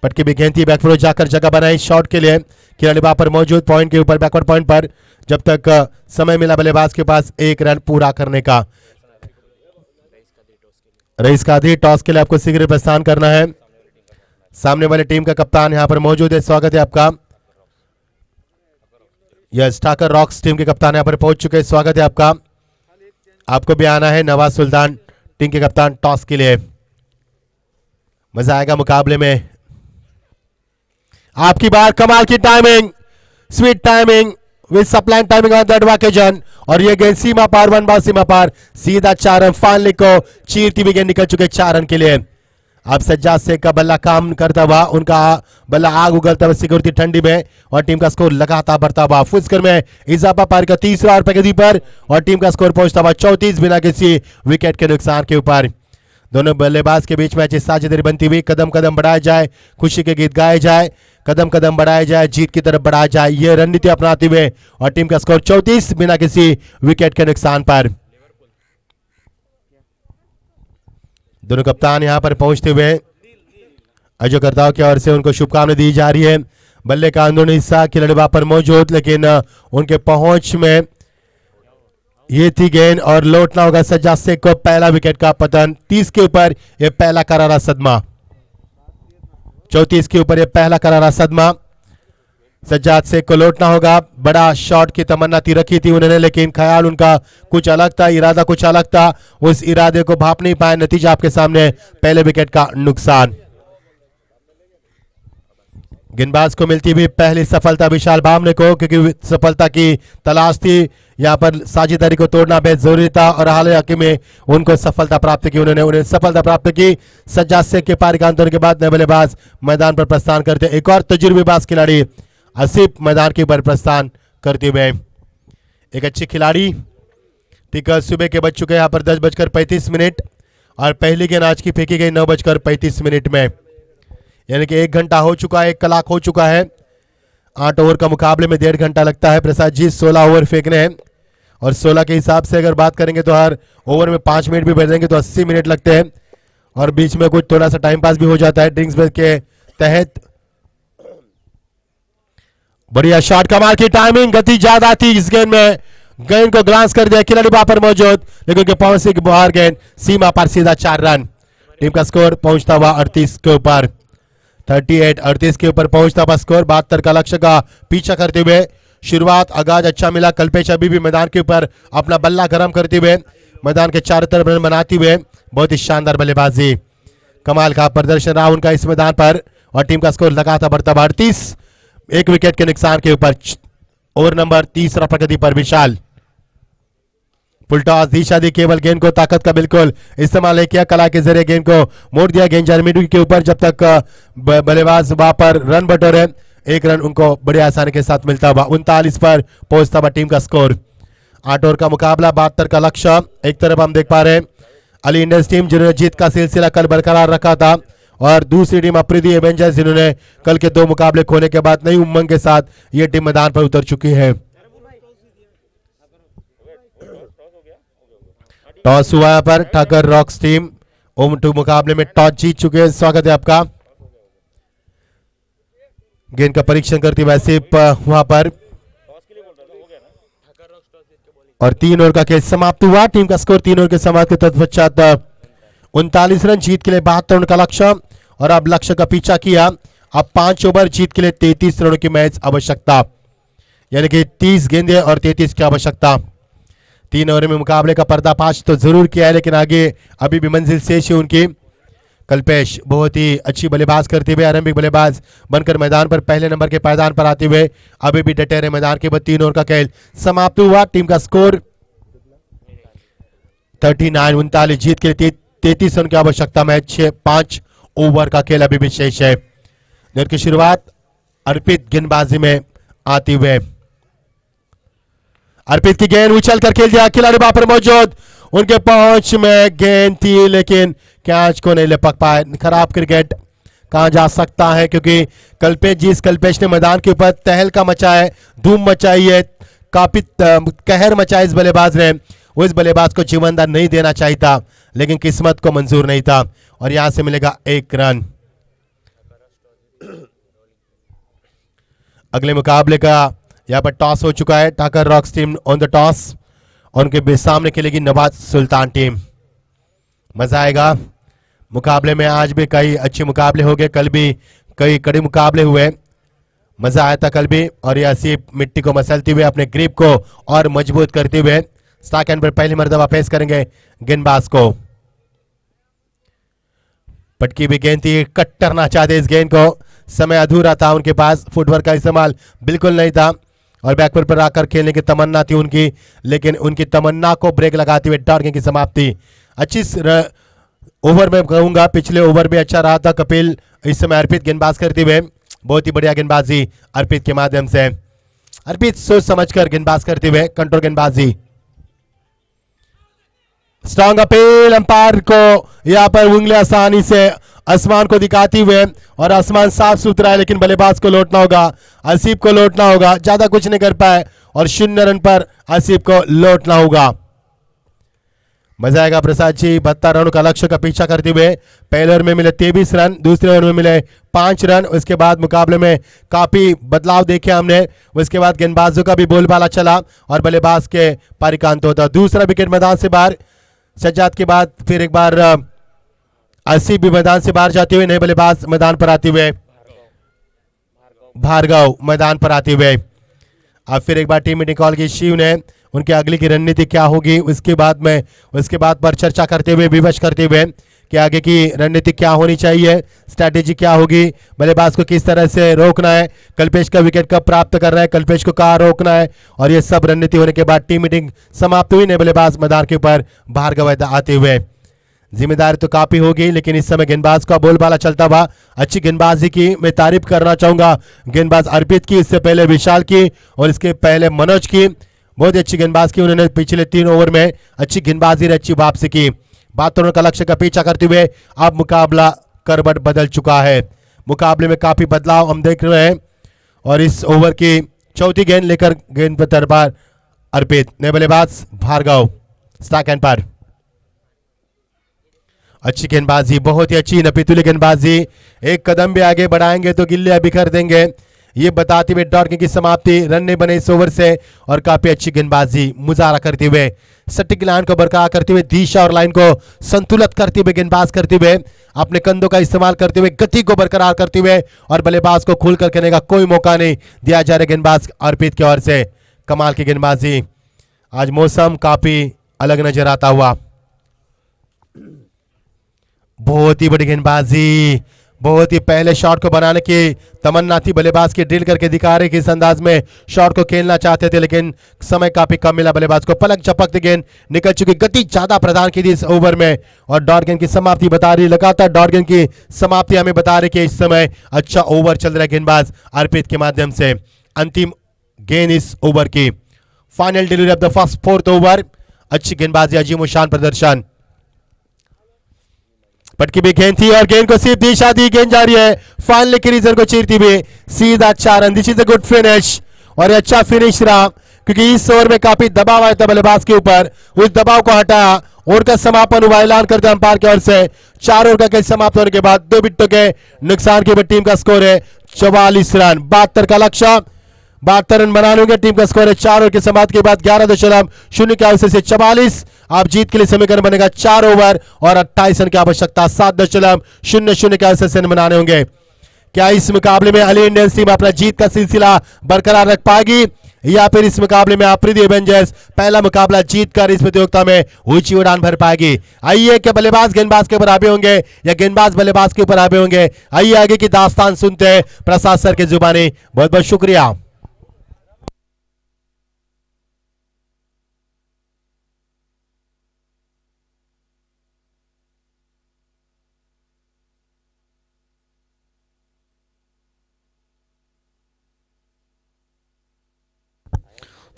पटकी भी गेंद थी, बैकवर्ड जाकर जगह बनाई शॉट के लिए, खिलाड़ी वहां पर मौजूद पॉइंट के ऊपर बैकवर्ड पॉइंट पर, जब तक समय मिला बल्लेबाज के पास 1 रन पूरा करने का। रईस कादी टॉस के लिए आपको शीघ्र प्रस्थान करना है। सामने वाले टीम का कप्तान यहां पर मौजूद है, स्वागत है आपका। यस, ठाकर रॉक्स टीम के कप्तान यहां पर पहुंच चुके हैं, स्वागत है आपका। आपको भी आना है। नवाज सुल्तान टीम के कप्तान टॉस के लिए। मजा आएगा मुकाबले में। आपकी बार, कमाल की timing, sweet timing with sublime timing on that occasion, और ये गेंद सीमा पार, 1 बॉल सीमा पार, सीधा 4 रन। फाइनली को चीरती हुई गेंद निकल चुके 4 रन के लिए। अब सज्जाद शेख का बल्ला काम करता हुआ, उनका बल्ला आग उगलता हुआ सिक्योरिटी ठंडी में, और टीम का स्कोर लगातार बढ़ता हुआ। फुल स्कोर में इजाफा पारी का तीसरा और प्रगति पर, और टीम का स्कोर पहुंचता हुआ 34 बिना किसी विकेट के नुकसान के ऊपर। दोनों बल्लेबाज के बीच मैच साझेदारी बनती हुई, कदम कदम बढ़ाया जाए, खुशी के गीत गाए जाए, कदम कदम बढ़ाया जाए, जीत की तरफ बढ़ाया जाए, ये रणनीति अपनाते हुए, और टीम का स्कोर 34 बिना किसी विकेट के नुकसान पर। दोनों कप्तान यहां पर पहुंचते हुए अजयकर्ताओं की ओर से उनको शुभकामनाएं दी जा रही है। बल्ले का अंदरूनी हिस्सा, खिलाड़ी वहां पर मौजूद, लेकिन उनके पहुंच में ये थी गेंद, और लौटना होगा सज्जाद शेख को। पहला विकेट का पतन, 30 के ऊपर यह पहला करारा सदमा, 34 के ऊपर यह पहला करारा सदमा। सज्जाद शेख को लौटना होगा। बड़ा शॉट की तमन्ना थी, रखी थी उन्होंने, लेकिन ख्याल उनका कुछ अलग था, इरादा कुछ अलग था, उस इरादे को भाप नहीं पाए। नतीजा आपके सामने, पहले विकेट का नुकसान। गेंदबाज को मिलती हुई पहली सफलता विशाल बामने को, क्योंकि सफलता की तलाश थी, यहां पर साझेदारी को तोड़ना बेहद जरूरी था, और हालांकि में उनको सफलता प्राप्त की, उन्हें सफलता प्राप्त की। सज्जाद शेख के पारी का अंत के बाद नए बल्लेबाज मैदान पर प्रस्थान करते, एक और तजुर्बेबाज खिलाड़ी आसिफ मैदान के ऊपर प्रस्थान करते हुए। एक अच्छी खिलाड़ी, ठीक है, सुबह के बज चुके यहाँ पर 10:35, और पहली गेंद आज की फेंकी गई 9:35 में, यानी कि 1 घंटा हो चुका है, 1 कलाक हो चुका है। 8 ओवर का मुकाबले में 1.5 घंटा लगता है प्रसाद जी, 16 ओवर फेंकने हैं, और 16 के हिसाब से अगर बात करेंगे तो हर ओवर में 5 मिनट भी बढ़ेंगे तो 80 मिनट लगते हैं, और बीच में कुछ थोड़ा सा टाइम पास भी हो जाता है ड्रिंक्स ब्रेक के तहत। बढ़िया शॉट, कमाल की टाइमिंग, गति ज्यादा थी इस गेंद में, गेंद को ग्लांस कर दिया, खिलाड़ी वहां पर मौजूद, लेकिन उनके पहुंच से बाहर गेंद सीमा पर, सीधा 4 रन। टीम का स्कोर पहुंचता हुआ 38 के ऊपर, 38 के ऊपर पहुंचता हुआ स्कोर। 72 का लक्ष्य का पीछा करते हुए शुरुआत, आगाज अच्छा मिला। कल्पेश अभी भी मैदान के ऊपर अपना बल्ला गर्म करते हुए, मैदान के चारों तरफ रन बनाते हुए, बहुत ही शानदार बल्लेबाजी, कमाल का प्रदर्शन रहा उनका इस मैदान पर, और टीम का स्कोर लगातार बढ़ता हुआ 38, 1 विकेट के नुकसान के ऊपर। ओवर नंबर 3 प्रगति पर विशाल, फुल टॉस, दिशा दी, केवल गेंद को ताकत का बिल्कुल इस्तेमाल नहीं किया, कला के जरिए गेंद को मोड़ दिया गेंद जर्मिडी के ऊपर, जब तक बल्लेबाज वहां पर रन बटोरे, 1 रन उनको बड़ी आसानी के साथ मिलता हुआ। 39 पर पहुंचता हुआ टीम का स्कोर। 8 ओवर का मुकाबला, 72 का लक्ष्य। एक तरफ हम देख पा रहे हैं अली इंडियंस टीम, जिन्होंने जीत का सिलसिला कल बरकरार रखा था, और दूसरी टीम अफरीदी एवेंजर्स, जिन्होंने कल के 2 मुकाबले खोने के बाद नई उमंग के साथ ये टीम मैदान पर उतर चुकी है। टॉस हुआ यहाँ पर, ठाकर रॉक्स टीम ओम 2 मुकाबले में टॉस जीत चुके हैं, स्वागत है आपका। गेंद का परीक्षण करती हुए आसिफ वहां पर, और 3 ओवर का खेल समाप्त हुआ। टीम का स्कोर 3 ओवर के समाप्त के तत्पश्चात 39 रन, जीत के लिए 72 रन का लक्ष्य, और अब लक्ष्य का पीछा किया। अब 5 ओवर, जीत के लिए 33 रनों की मैच आवश्यकता, यानी कि 30 गेंदें और 33 की आवश्यकता। 3 ओवर में मुकाबले का पर्दाफाश तो जरूर किया है, लेकिन आगे अभी भी मंजिल शेष है उनकी। कल्पेश बहुत ही अच्छी बल्लेबाज करते हुए आरंभिक बल्लेबाज बनकर मैदान पर पहले नंबर के पायदान पर आते हुए अभी भी डटे रहे मैदान के बाद 3 ओवर का खेल समाप्त हुआ। टीम का स्कोर 39-39 जीत के लिए 33 रन की आवश्यकता में 5 ओवर का खेल अभी भी शेष है। गेंद की शुरुआत अर्पित गेंदबाजी में आते हुए, अर्पित की गेंद उछल कर खेल दिया, खिलाड़ी वहां पर मौजूद, उनके पहुंच में गेंद थी लेकिन कैच को नहीं लपक पाए। खराब क्रिकेट कहा जा सकता है क्योंकि कल्पेश ने मैदान के ऊपर तहलका मचाया, धूम मचाई है, काफी कहर मचाया इस बल्लेबाज ने। वो इस बल्लेबाज को जीवनदान नहीं देना चाहिए था, लेकिन किस्मत को मंजूर नहीं था और यहां से मिलेगा 1 रन। अगले मुकाबले का यहां पर टॉस हो चुका है। Thakar rocks team on the toss और उनके सामने खेलेगी नवाज सुल्तान टीम। मजा आएगा मुकाबले में। आज भी कई अच्छे मुकाबले हो गए, कल भी कई कड़े मुकाबले हुए, मजा आया था कल भी। और ये आसिफ मिट्टी को मसलते हुए अपने ग्रिप को और मजबूत करते हुए स्टाक एंड पर पहली मर्तबा पेश करेंगे गेंदबाज को। पटकी भी गेंद थी, कट करना चाहते इस गेंद को, समय अधूरा था उनके पास, फुटवर्क का इस्तेमाल बिल्कुल नहीं था और बैकवर्ड पर आकर खेलने की तमन्ना थी उनकी, लेकिन उनकी तमन्ना को ब्रेक लगाते हुए डॉट गेंद की समाप्ति। अच्छी ओवर में कहूंगा, पिछले ओवर भी अच्छा रहा था कपिल, इस समय अर्पित गेंदबाज करते हुए बहुत ही बढ़िया गेंदबाजी अर्पित के माध्यम से। अर्पित सोच समझकर गेंदबाज करते हुए कंट्रोल गेंदबाजी। स्ट्रॉन्ग अपील अंपायर को यहां पर उंगलियां आसानी से आसमान को दिखाती हुए, और आसमान साफ सुथरा है लेकिन बल्लेबाज को लौटना होगा, आसिफ को लौटना होगा, ज्यादा कुछ नहीं कर पाए और 0 रन पर आसिफ को लौटना होगा। मजा आएगा प्रसाद जी। 72 रनों का लक्ष्य का पीछा करते हुए पहले ओवर में मिले 23 रन, दूसरे ओवर में मिले 5 रन। उसके बाद मुकाबले में काफी बदलाव देखे हमने, उसके बाद गेंदबाजों का भी बोलबाला चला और बल्लेबाज के पारी का अंत होता। दूसरा विकेट मैदान से बाहर, सज्जाद के बाद फिर एक बार आसिफ भी मैदान से बाहर जाते हुए, नए बल्लेबाज मैदान पर आते हुए, भार्गव मैदान पर आते हुए। अब फिर एक बार टीम मीटिंग कॉल की शिव ने, उनकी अगली की रणनीति क्या होगी उसके बाद पर चर्चा करते हुए, विवश करते हुए कि आगे की रणनीति क्या होनी चाहिए, स्ट्रैटेजी क्या होगी, बल्लेबाज को किस तरह से रोकना है, कल्पेश का विकेट कब प्राप्त करना है, कल्पेश को कहाँ रोकना है, और ये सब रणनीति होने के बाद टीम मीटिंग समाप्त हुई। नए बल्लेबाज मैदान के ऊपर भार्गव आते हुए। जिम्मेदारी तो काफी होगी, लेकिन इस समय गेंदबाज का बोलबाला चलता हुआ, अच्छी गेंदबाजी की मैं तारीफ करना चाहूंगा गेंदबाज अर्पित की, इससे पहले विशाल की और इसके पहले मनोज की। बहुत ही अच्छी गेंदबाज की उन्होंने पिछले 3 ओवर में अच्छी गेंदबाजी और अच्छी वापसी की। 72 रनों का लक्ष्य का पीछा करते हुए अब मुकाबला करवट बदल चुका है, मुकाबले में काफी बदलाव हम देख रहे हैं और इस ओवर की चौथी गेंद लेकर गेंद पर दरबार अर्पित, नए बल्लेबाज भार्गव, स्टाक एंड पर। अच्छी गेंदबाजी, बहुत ही अच्छी नपीतुली गेंदबाजी, एक कदम भी आगे बढ़ाएंगे तो गिल्ले बिखर देंगे, ये बताते हुए डॉट की समाप्ति, रन नहीं बने इस ओवर से और काफी अच्छी गेंदबाजी मुजाहरा करते हुए, सटीक लाइन को बरकरार करते हुए, दिशा और लाइन को संतुलित करते हुए गेंदबाज करते हुए, अपने कंधों का इस्तेमाल करते हुए, गति को बरकरार करते हुए और बल्लेबाज को खुलकर खेलने का कोई मौका नहीं दिया जा रहा गेंदबाज अर्पित की ओर से। कमाल की गेंदबाजी, आज मौसम काफी अलग नजर आता हुआ, बहुत ही बड़ी गेंदबाजी, बहुत ही पहले शॉट को बनाने की तमन्ना थी बल्लेबाज की, ड्रिल करके दिखा रहे कि इस अंदाज में शॉट को खेलना चाहते थे, लेकिन समय काफी कम मिला बल्लेबाज को। पलक झपकती गेंद निकल चुकी, गति ज्यादा प्रदान की थी इस ओवर में और डॉट गेंद की समाप्ति बता रही, लगातार डॉट गेंद की समाप्ति हमें बता रही कि इस समय अच्छा ओवर चल रहा है गेंदबाज अर्पित के माध्यम से। अंतिम गेंद इस ओवर की, final delivery of the first 4th over, अच्छी गेंदबाजी, अजीम शान प्रदर्शन। पटकी भी गेंद थी और गेंद को सीधी दिशा दी, गेंद जा रही है फाइनल के रीजन को चीरती हुई, सीधा 4 run. This is a good finish और अच्छा फिनिश रहा क्योंकि इस ओवर में काफी दबाव आया था बल्लेबाज के ऊपर, उस दबाव को हटाया, ओवर का समापन हुआ, ऐलान करते अंपायर की ओर से। 4 ओवर का खेल समाप्त होने के बाद 2 विकेटों के नुकसान के बाद टीम का स्कोर है 44 रन। 72 का लक्ष्य, 72 रन बनाने होंगे, टीम का स्कोर है 4 ओवर के समाप्ति के बाद 11.0 के अवसर से 44। आप जीत के लिए समीकरण बनेगा 4 ओवर और 28 रन की आवश्यकता, 7.00 के अवसर से बनाने होंगे। क्या इस मुकाबले में अली इंडियंस टीम अपना जीत का सिलसिला बरकरार रख पाएगी? या फिर इस मुकाबले में अफ्रीदी एवेंजर्स पहला मुकाबला जीतकर इस प्रतियोगिता में ऊंची उड़ान भर पाएगी। आइए क्या बल्लेबाज गेंदबाज के ऊपर आगे होंगे या गेंदबाज बल्लेबाज के ऊपर आगे होंगे, आइए आगे की दास्तान सुनते हैं प्रसाद सर की जुबानी। बहुत बहुत शुक्रिया।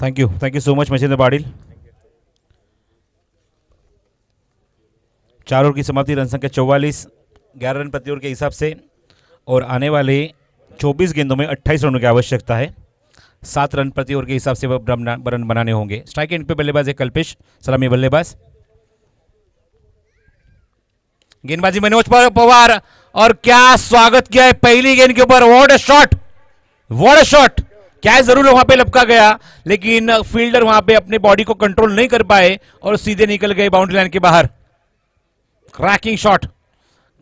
Thank you so much Mahendra Patil. 4 over की समाप्ति, रन संख्या 44, 11 रन प्रति ओवर के हिसाब से, और आने वाले 24 गेंदों में 28 रनों की आवश्यकता है। 7 रन प्रति ओवर के हिसाब से रन बनाने होंगे। स्ट्राइक एंड पे बल्लेबाज है कल्पेश, सलामी बल्लेबाज। गेंदबाजी मनोज पवार, और क्या स्वागत किया है पहली गेंद के ऊपर। What a shot, what a shot. क्या जरूर वहां पे लपका गया, लेकिन फील्डर वहां पे अपने बॉडी को कंट्रोल नहीं कर पाए और सीधे निकल गए बाउंड्री लाइन के बाहर। Cracking shot.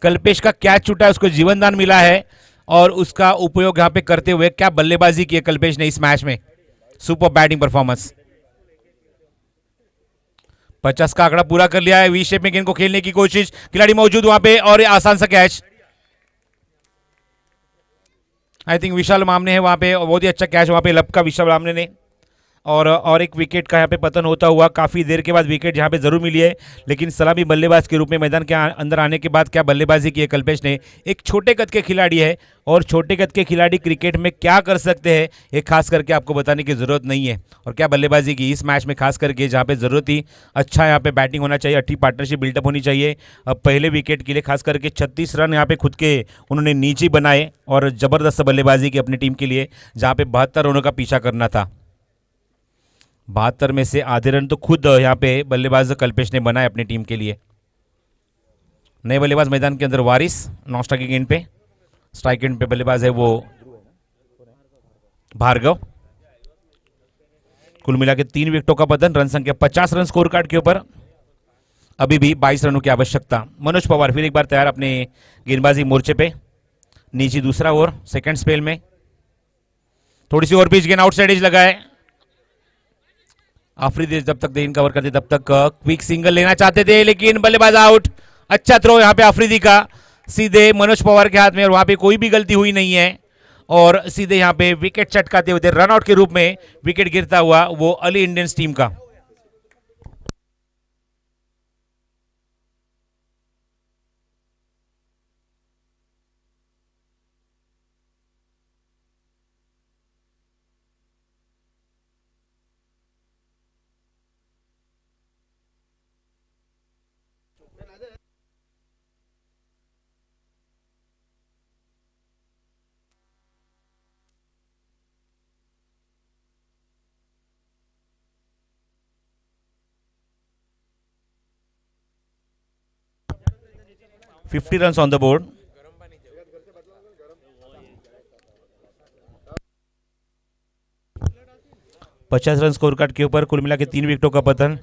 कल्पेश का कैच छूटा है, उसको जीवन दान मिला है, और उसका उपयोग यहां पे करते हुए क्या बल्लेबाजी की है कल्पेश ने इस मैच में। Super batting performance. 50 का आंकड़ा पूरा कर लिया है। वी शेप में गेंद को खेलने की कोशिश, खिलाड़ी मौजूद वहां पे, और आसान सा कैच। आई थिंक विशाल मामने है वहां पे, बहुत ही अच्छा कैच वहां पे लपका विशाल मामने ने, और एक विकेट का यहाँ पे पतन होता हुआ काफ़ी देर के बाद विकेट यहाँ पे जरूर मिली है, लेकिन सलामी बल्लेबाज के रूप में मैदान के अंदर आने के बाद क्या बल्लेबाजी की है कल्पेश ने। एक छोटे कद के खिलाड़ी है, और छोटे कद के खिलाड़ी क्रिकेट में क्या कर सकते हैं ये खास करके आपको बताने की ज़रूरत नहीं है। और क्या बल्लेबाजी की इस मैच में, खास करके जहाँ पे ज़रूरत थी, अच्छा यहाँ पे बैटिंग होना चाहिए, अच्छी पार्टनरशिप बिल्डअप होनी चाहिए। अब पहले विकेट के लिए खास करके 36 रन यहाँ पे खुद के उन्होंने नीचे बनाए, और ज़बरदस्त बल्लेबाजी की अपनी टीम के लिए, जहाँ पे 72 रनों का पीछा करना था। 72 में से आधे रन तो खुद यहाँ पे बल्लेबाज कल्पेश ने बनाए अपनी टीम के लिए। नए बल्लेबाज मैदान के अंदर वारिस, नॉन स्ट्राइकिंग एंड पे। स्ट्राइक एंड पे बल्लेबाज है वो भार्गव। कुल मिला के 3 विकेटों का पतन, रन संख्या 50 रन स्कोर कार्ड के ऊपर, अभी भी 22 रनों की आवश्यकता। मनोज पवार फिर एक बार तैयार अपने गेंदबाजी मोर्चे पे। नीचे दूसरा ओवर, सेकंड स्पेल में थोड़ी सी और पिच, गेंद आउटसाइड एज लगा है। आफरीदी जब तक गेंद कवर करते तब तक क्विक सिंगल लेना चाहते थे, लेकिन बल्लेबाज आउट। अच्छा थ्रो यहाँ पे आफरीदी का, सीधे मनोज पवार के हाथ में, और वहां पे कोई भी गलती हुई नहीं है, और सीधे यहाँ पे विकेट चटकाते हुए रन आउट के रूप में विकेट गिरता हुआ वो अली इंडियंस टीम का। $50 runs on the board. $50 run score card के ऊपर, कुल मिला के 3 विकेटों का पतन।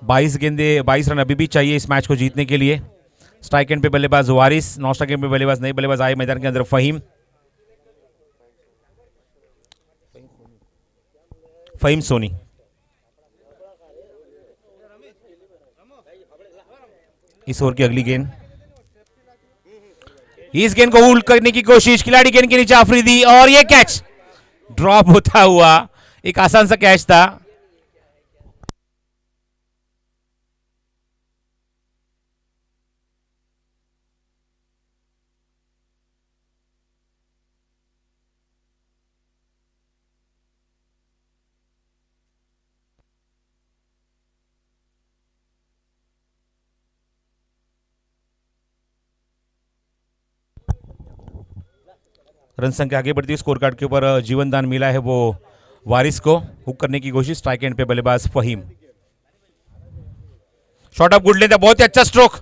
22 गेंदे, 22 रन अभी भी चाहिए इस मैच को जीतने के लिए। स्ट्राइक एंड पे बल्लेबाज वारिस, नॉन स्ट्राइक एंड पे बल्लेबाज, नए बल्लेबाज आए मैदान के अंदर फहीम सोनी। इस ओवर की अगली गेंद, इस गेंद को होल्ड करने की कोशिश, खिलाड़ी गेंद के नीचे आफरीदी, और ये कैच ड्रॉप होता हुआ, एक आसान सा कैच था। रन संख्या आगे बढ़ती है स्कोर कार्ड के ऊपर। जीवन दान मिला है वो वारिस को, हुक करने की कोशिश। स्ट्राइक एंड पे बल्लेबाज Fahim. Shot of good length, बहुत ही अच्छा स्ट्रोक,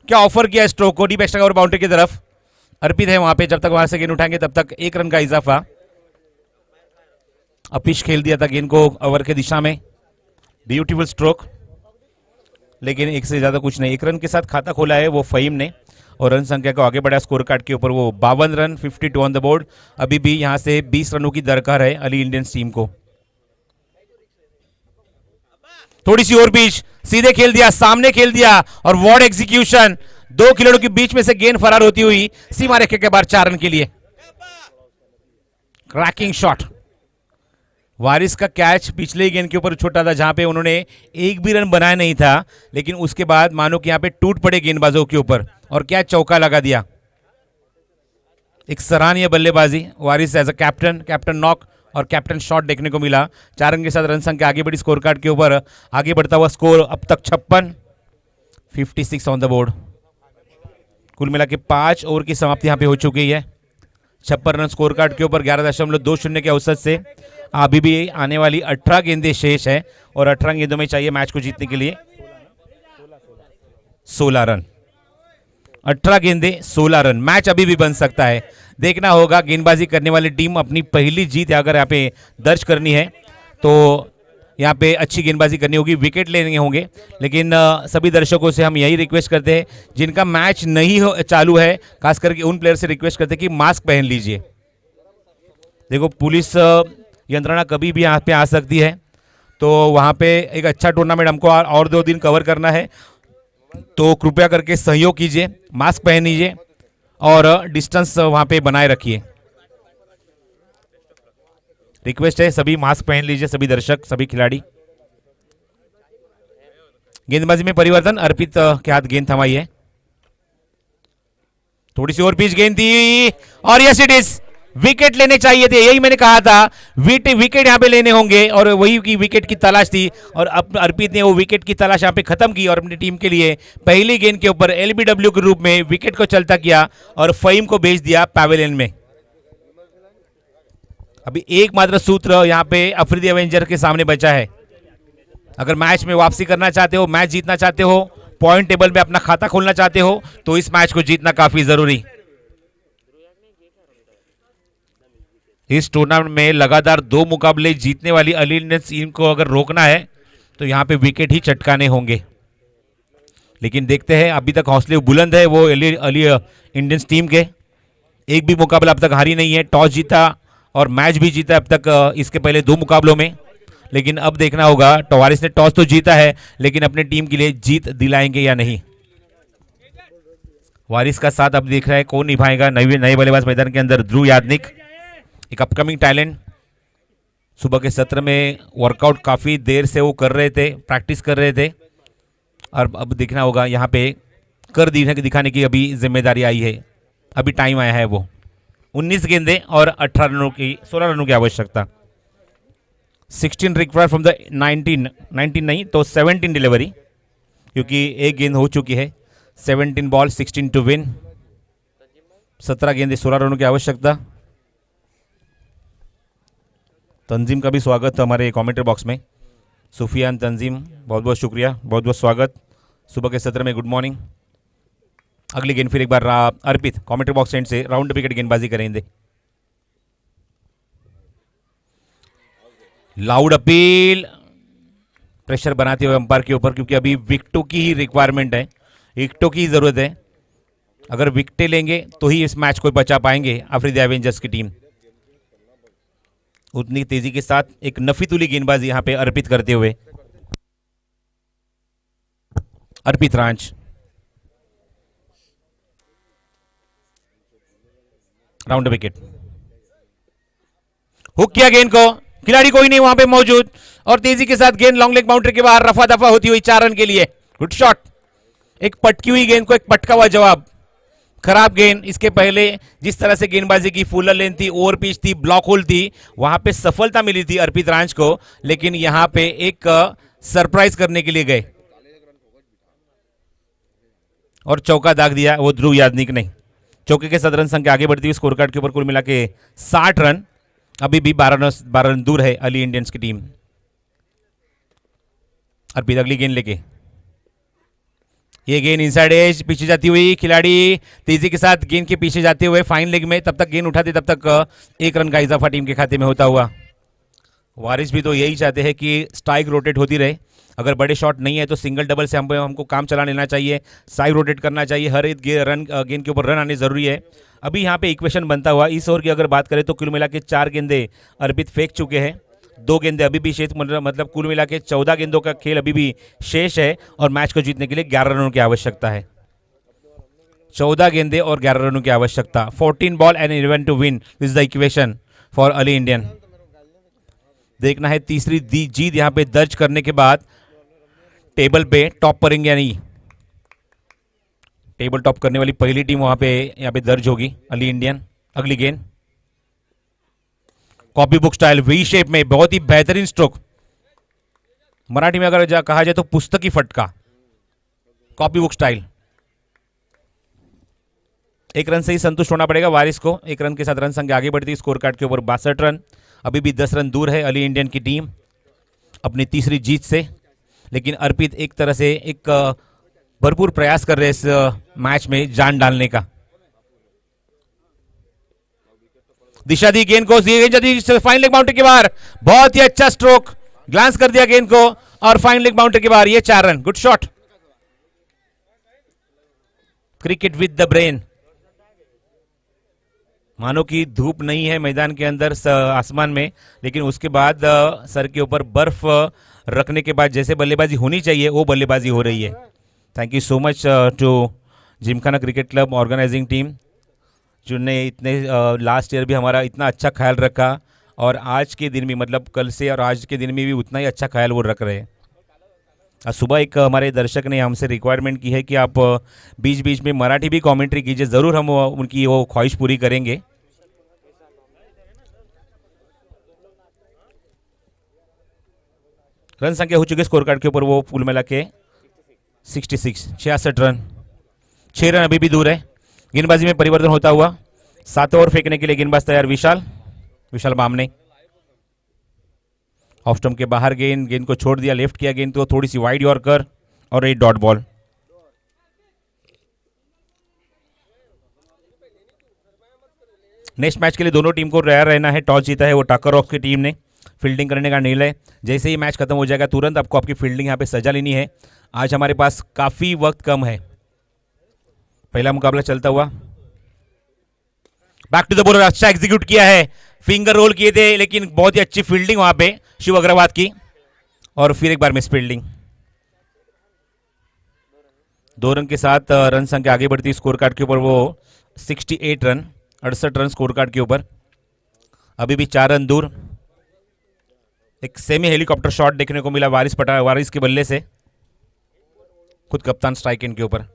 क्या ऑफर किया स्ट्रोक को डीप एक्स्ट्रा कवर बाउंड्री की तरफ। अर्पित है वहां पे, जब तक वहां से गेंद उठाएंगे तब तक 1 रन का इजाफा। अब पिच खेल दिया था गेंद को ओवर के दिशा में, ब्यूटीफुल स्ट्रोक, लेकिन एक से ज्यादा कुछ नहीं। 1 रन के साथ खाता खोला है वो फहीम ने, और रन संख्या को आगे बढ़ा स्कोर कार्ड के ऊपर वो 52 रन, 52 ऑन द बोर्ड। अभी भी यहां से 20 रनों की दरकार है अली इंडियंस टीम को। थोड़ी सी और बीच, सीधे खेल दिया, सामने खेल दिया और वॉर्ड एग्जीक्यूशन। 2 खिलाड़ियों के बीच में से गेंद फरार होती हुई सीमा रेखा के बाहर 4 रन के लिए। Cracking shot. वारिस का कैच पिछले ही गेंद के ऊपर छोटा था जहां पे उन्होंने एक भी रन बनाया नहीं था, लेकिन उसके बाद मानो कि यहां पे टूट पड़े गेंदबाजों के ऊपर और क्या चौका लगा दिया। एक सराहनीय बल्लेबाजी वारिस एज अ कैप्टन नॉक और कैप्टन शॉट देखने को मिला। 4 रन के साथ रन संख्या आगे बढ़ी स्कोर कार्ड के ऊपर। आगे बढ़ता हुआ स्कोर अब तक 56 ऑन द बोर्ड। कुल मिला के 5 ओवर की समाप्ति यहां पे हो चुकी है। 56 रन स्कोर कार्ड के ऊपर 11.20 के औसत से। अभी भी आने वाली 18 गेंदें शेष है और 18 गेंदों में चाहिए मैच को जीतने के लिए 16 रन। 18 गेंदें 16 रन, मैच अभी भी बन सकता है। देखना होगा, गेंदबाजी करने वाली टीम अपनी पहली जीत अगर यहाँ पे दर्ज करनी है तो यहाँ पे अच्छी गेंदबाजी करनी होगी, विकेट लेने होंगे। लेकिन सभी दर्शकों से हम यही रिक्वेस्ट करते हैं जिनका मैच नहीं चालू है, खास करके उन प्लेयर से रिक्वेस्ट करते हैं कि मास्क पहन लीजिए। देखो, पुलिस यंत्रणा कभी भी यहाँ पे आ सकती है, तो वहाँ पे एक अच्छा टूर्नामेंट हमको और 2 दिन कवर करना है, तो कृपया करके सहयोग कीजिए, मास्क पहन लीजिए और डिस्टेंस वहाँ पे बनाए रखिए। रिक्वेस्ट है, सभी मास्क पहन लीजिए, सभी दर्शक, सभी खिलाड़ी। गेंदबाजी में परिवर्तन, अर्पित के हाथ गेंद थमाई है। थोड़ी सी और पिच गेंद थी और यस इट इज, विकेट लेने चाहिए थे, यही मैंने कहा था। विकेट यहां पे लेने होंगे और वही की विकेट की तलाश थी और अब अर्पित ने वो विकेट की तलाश यहां पे खत्म की और अपनी टीम के लिए पहली गेंद के ऊपर एलबीडब्ल्यू के रूप में विकेट को चलता किया और फहीम को भेज दिया पैवेलियन में। अभी एकमात्र सूत्र यहां पे अफरीदी एवेंजर के सामने बचा है। अगर मैच में वापसी करना चाहते हो, मैच जीतना चाहते हो, पॉइंट टेबल में अपना खाता खोलना चाहते हो, तो इस मैच को जीतना काफी जरूरी। इस टूर्नामेंट में लगातार 2 मुकाबले जीतने वाली अली इंडियंस टीम को अगर रोकना है तो यहां पे विकेट ही चटकाने होंगे। लेकिन देखते हैं, अभी तक हौसले बुलंद है वो अली इंडियंस टीम के। एक भी मुकाबला अब तक हारी नहीं है, टॉस जीता और मैच भी जीता अब तक इसके पहले 2 मुकाबलों में। लेकिन अब देखना होगा, वारिस ने टॉस तो जीता है लेकिन अपने टीम के लिए जीत दिलाएंगे या नहीं। वारिस का साथ अब देख रहा है कौन निभाएगा। नए बल्लेबाज मैदान के अंदर ध्रुव यादनिक, एक अपकमिंग टैलेंट। सुबह के सत्र में वर्कआउट काफ़ी देर से वो कर रहे थे, प्रैक्टिस कर रहे थे और अब देखना होगा यहाँ पे कर दिखाने की अभी जिम्मेदारी आई है, अभी टाइम आया है। वो 19 गेंदें और 16 रनों की आवश्यकता। 16 रिक्वायर्ड फ्रॉम द 19 नहीं तो 17 डिलीवरी, क्योंकि एक गेंद हो चुकी है। 17 बॉल 16 टू विन। 17 गेंदें 16 रनों की आवश्यकता। तंजीम का भी स्वागत हमारे कमेंट्री बॉक्स में। सुफियान, तंजीम, बहुत बहुत शुक्रिया, बहुत बहुत स्वागत सुबह के सत्र में। Good morning. अगली गेंद फिर एक बार अर्पित कमेंट्री बॉक्स एंड से राउंड विकेट गेंदबाजी करेंगे। लाउड अपील, प्रेशर बनाते हुए अंपायर के ऊपर, क्योंकि अभी विकेटों की ही रिक्वायरमेंट है, विकेटों की जरूरत है। अगर विकेटें लेंगे तो ही इस मैच को बचा पाएंगे अफरीदी एवेंजर्स की टीम। उतनी तेजी के साथ एक नफीतुली गेंदबाजी यहां पे अर्पित करते हुए अर्पित रांच। राउंड विकेट, हुक किया गेंद को, खिलाड़ी कोई नहीं वहां पे मौजूद और तेजी के साथ गेंद लॉन्ग लेग बाउंड्री के बाहर रफा दफा होती हुई 4 रन के लिए। Good shot. एक पटकी हुई गेंद को एक पटका हुआ जवाब। खराब गेंद, इसके पहले जिस तरह से गेंदबाजी की, फुलर लेंथ थी, ओवर पिच थी, ब्लॉक होल थी, वहां पे सफलता मिली थी अर्पित रांच को, लेकिन यहां पे एक सरप्राइज करने के लिए गए और चौका दाग दिया वो ध्रुव यादनिक ने। चौके के 7 रन संख्या आगे बढ़ती हुई स्कोर कार्ड के ऊपर कुल मिला के 60 रन। अभी भी 12 रन दूर है अली इंडियंस की टीम। अर्पित अगली गेंद लेके, ये गेंद इनसाइड एज, पीछे जाती हुई, खिलाड़ी तेजी के साथ गेंद के पीछे जाते हुए फाइन लेग में, तब तक गेंद उठाते तब तक 1 रन का इजाफा टीम के खाते में होता हुआ। वारिस भी तो यही चाहते हैं कि स्ट्राइक रोटेट होती रहे। अगर बड़े शॉट नहीं है तो सिंगल डबल से हमको काम चला लेना चाहिए, साइड रोटेट करना चाहिए, हर एक गेंद के ऊपर रन आने जरूरी है। अभी यहाँ पे इक्वेशन बनता हुआ इस ओवर की अगर बात करें तो कुल मिला के 4 गेंदे अर्पित फेंक चुके हैं। 2 गेंदें अभी भी शेष, मतलब कुल मिला के 14 गेंदों का खेल अभी भी शेष है और मैच को जीतने के लिए 11 रनों की आवश्यकता है। 14 गेंदें और 11 रनों की आवश्यकता। 14 ball and 11 to win is the equation for Ali Indian. देखना है तीसरी जीत यहां पे दर्ज करने के बाद टेबल पे टॉप करेंगे या नहीं। टेबल टॉप करने वाली पहली टीम वहां पे यहां पे दर्ज होगी अली इंडियन। अगली गेंद copy book style V shape में, बहुत ही बेहतरीन स्ट्रोक। मराठी में अगर कहा जाए तो पुस्तकी फटका, कॉपी बुक स्टाइल। 1 रन से ही संतुष्ट होना पड़ेगा वारिस को। 1 रन के साथ रन संख्या आगे बढ़ती है स्कोर कार्ड के ऊपर 62 रन। अभी भी 10 रन दूर है अली इंडियन की टीम अपनी तीसरी जीत से। लेकिन अर्पित एक तरह से एक भरपूर प्रयास कर रहे हैं इस मैच में जान डालने का। दिशा दी गेंद को, फाइन लेग बाउंड्री के बाहर, बहुत ही अच्छा स्ट्रोक, ग्लांस कर दिया गेंद को और फाइन लेग बाउंड्री के बाहर, ये 4 run. Good shot. Cricket with the brain. मानो कि धूप नहीं है मैदान के अंदर आसमान में, लेकिन उसके बाद सर के ऊपर बर्फ रखने के बाद जैसे बल्लेबाजी होनी चाहिए वो बल्लेबाजी हो रही है। Thank you so much to Gymkhana cricket club organising team जिन्होंने इतने लास्ट ईयर भी हमारा इतना अच्छा ख्याल रखा और आज के दिन में, मतलब कल से और आज के दिन में भी उतना ही अच्छा ख्याल वो रख रहे हैं। आज सुबह एक हमारे दर्शक ने हमसे रिक्वायरमेंट की है कि आप बीच बीच में मराठी भी कमेंट्री कीजिए। ज़रूर हम उनकी वो ख्वाहिश पूरी करेंगे। रन संख्या हो चुकी है स्कोर कार्ड के ऊपर वो कुल मिला के 66 रन। 6 रन अभी भी दूर है। गेंदबाजी में परिवर्तन होता हुआ 7 ओवर फेंकने के लिए गेंदबाज तैयार विशाल बामने। ऑफ स्टंप के बाहर गेंद को छोड़ दिया, लेफ्ट किया गेंद तो थोड़ी सी वाइड यॉर्कर और एक डॉट बॉल। नेक्स्ट मैच के लिए दोनों टीम को तैयार रहना है। टॉस जीता है वो टाकर रॉक्स की टीम ने। फील्डिंग करने का निर्णय जैसे ही मैच खत्म हो जाएगा तुरंत आपको आपकी फील्डिंग यहाँ पे सजा लेनी है। आज हमारे पास काफी वक्त कम है। पहला मुकाबला चलता हुआ, बैक टू द बॉलर, अच्छा एग्जीक्यूट किया है, फिंगर रोल किए थे लेकिन बहुत ही अच्छी फील्डिंग वहां पे शिव अग्रवाल की और फिर एक बार मिस फील्डिंग। 2 रन के साथ रन संख्या आगे बढ़ती स्कोर कार्ड के ऊपर वो 68 रन, 68 रन स्कोर कार्ड के ऊपर। अभी भी 4 रन दूर। एक सेमी हेलीकॉप्टर शॉट देखने को मिला वारिस के बल्ले से, खुद कप्तान स्ट्राइक एंड के ऊपर।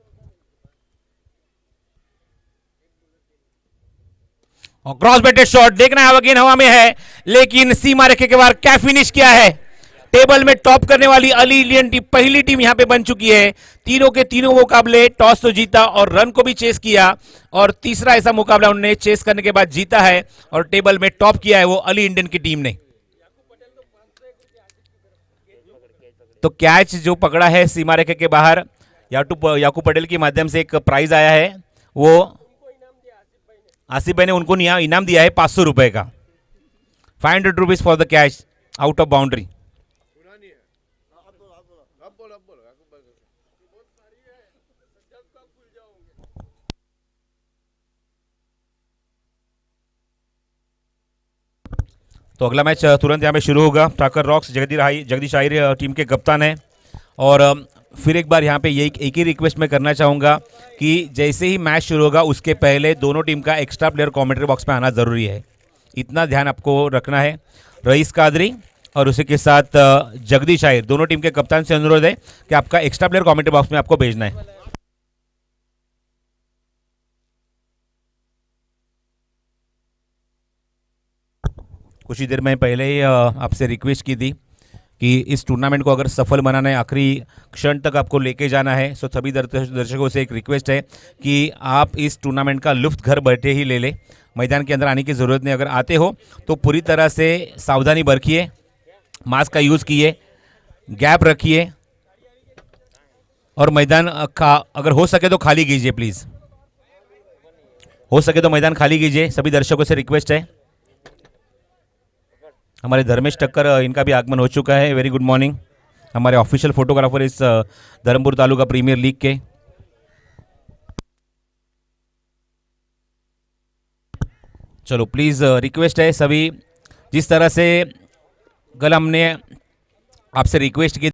और क्रॉस बैटेड शॉट देखना है, अगेन हवा में है लेकिन सीमा रेखे के बाहर। क्या फिनिश किया है। टेबल में टॉप करने वाली अली इंडियन टीम पहली टीम यहां पे बन चुकी है। तीनों के तीनों मुकाबले टॉस तो जीता और रन को भी चेस किया और तीसरा ऐसा मुकाबला उन्होंने चेस करने के बाद जीता है और टेबल में टॉप किया है वो अली इंडियन की टीम ने। तो कैच जो पकड़ा है सीमा रेखे के बाहर, याकू पटेल के माध्यम से एक प्राइज आया है, वो आसिफ भाई ने उनको इनाम दिया है 500 रुपए का। 500 rupees for the catch out of boundary. तो अगला मैच तुरंत यहाँ पे शुरू होगा। टाकर रॉक्स जगदीश आहिर टीम के कप्तान है और फिर एक बार यहाँ पे एक ही रिक्वेस्ट मैं करना चाहूँगा कि जैसे ही मैच शुरू होगा उसके पहले दोनों टीम का एक्स्ट्रा प्लेयर कमेंट्री बॉक्स में आना ज़रूरी है। इतना ध्यान आपको रखना है। रईस कादरी और उसी के साथ जगदीश आहिर दोनों टीम के कप्तान से अनुरोध है कि आपका एक्स्ट्रा प्लेयर कमेंट्री बॉक्स में आपको भेजना है। कुछ ही देर में पहले ही आपसे रिक्वेस्ट की थी कि इस टूर्नामेंट को अगर सफल बनाना है, आखिरी क्षण तक आपको लेके जाना है, सो सभी दर्शकों से एक रिक्वेस्ट है कि आप इस टूर्नामेंट का लुत्फ घर बैठे ही ले लें। मैदान के अंदर आने की ज़रूरत नहीं। अगर आते हो तो पूरी तरह से सावधानी बरतिए, मास्क का यूज़ कीजिए, गैप रखिए और मैदान का अगर हो सके तो खाली कीजिए प्लीज़। हो सके तो मैदान खाली कीजिए, सभी दर्शकों से रिक्वेस्ट है। हमारे धर्मेश टक्कर इनका भी आगमन हो चुका है। Very good morning. हमारे ऑफिशियल फोटोग्राफर इस धर्मपुर तालुका प्रीमियर लीग के। चलो प्लीज़ रिक्वेस्ट है सभी, जिस तरह से कल हमने आपसे रिक्वेस्ट की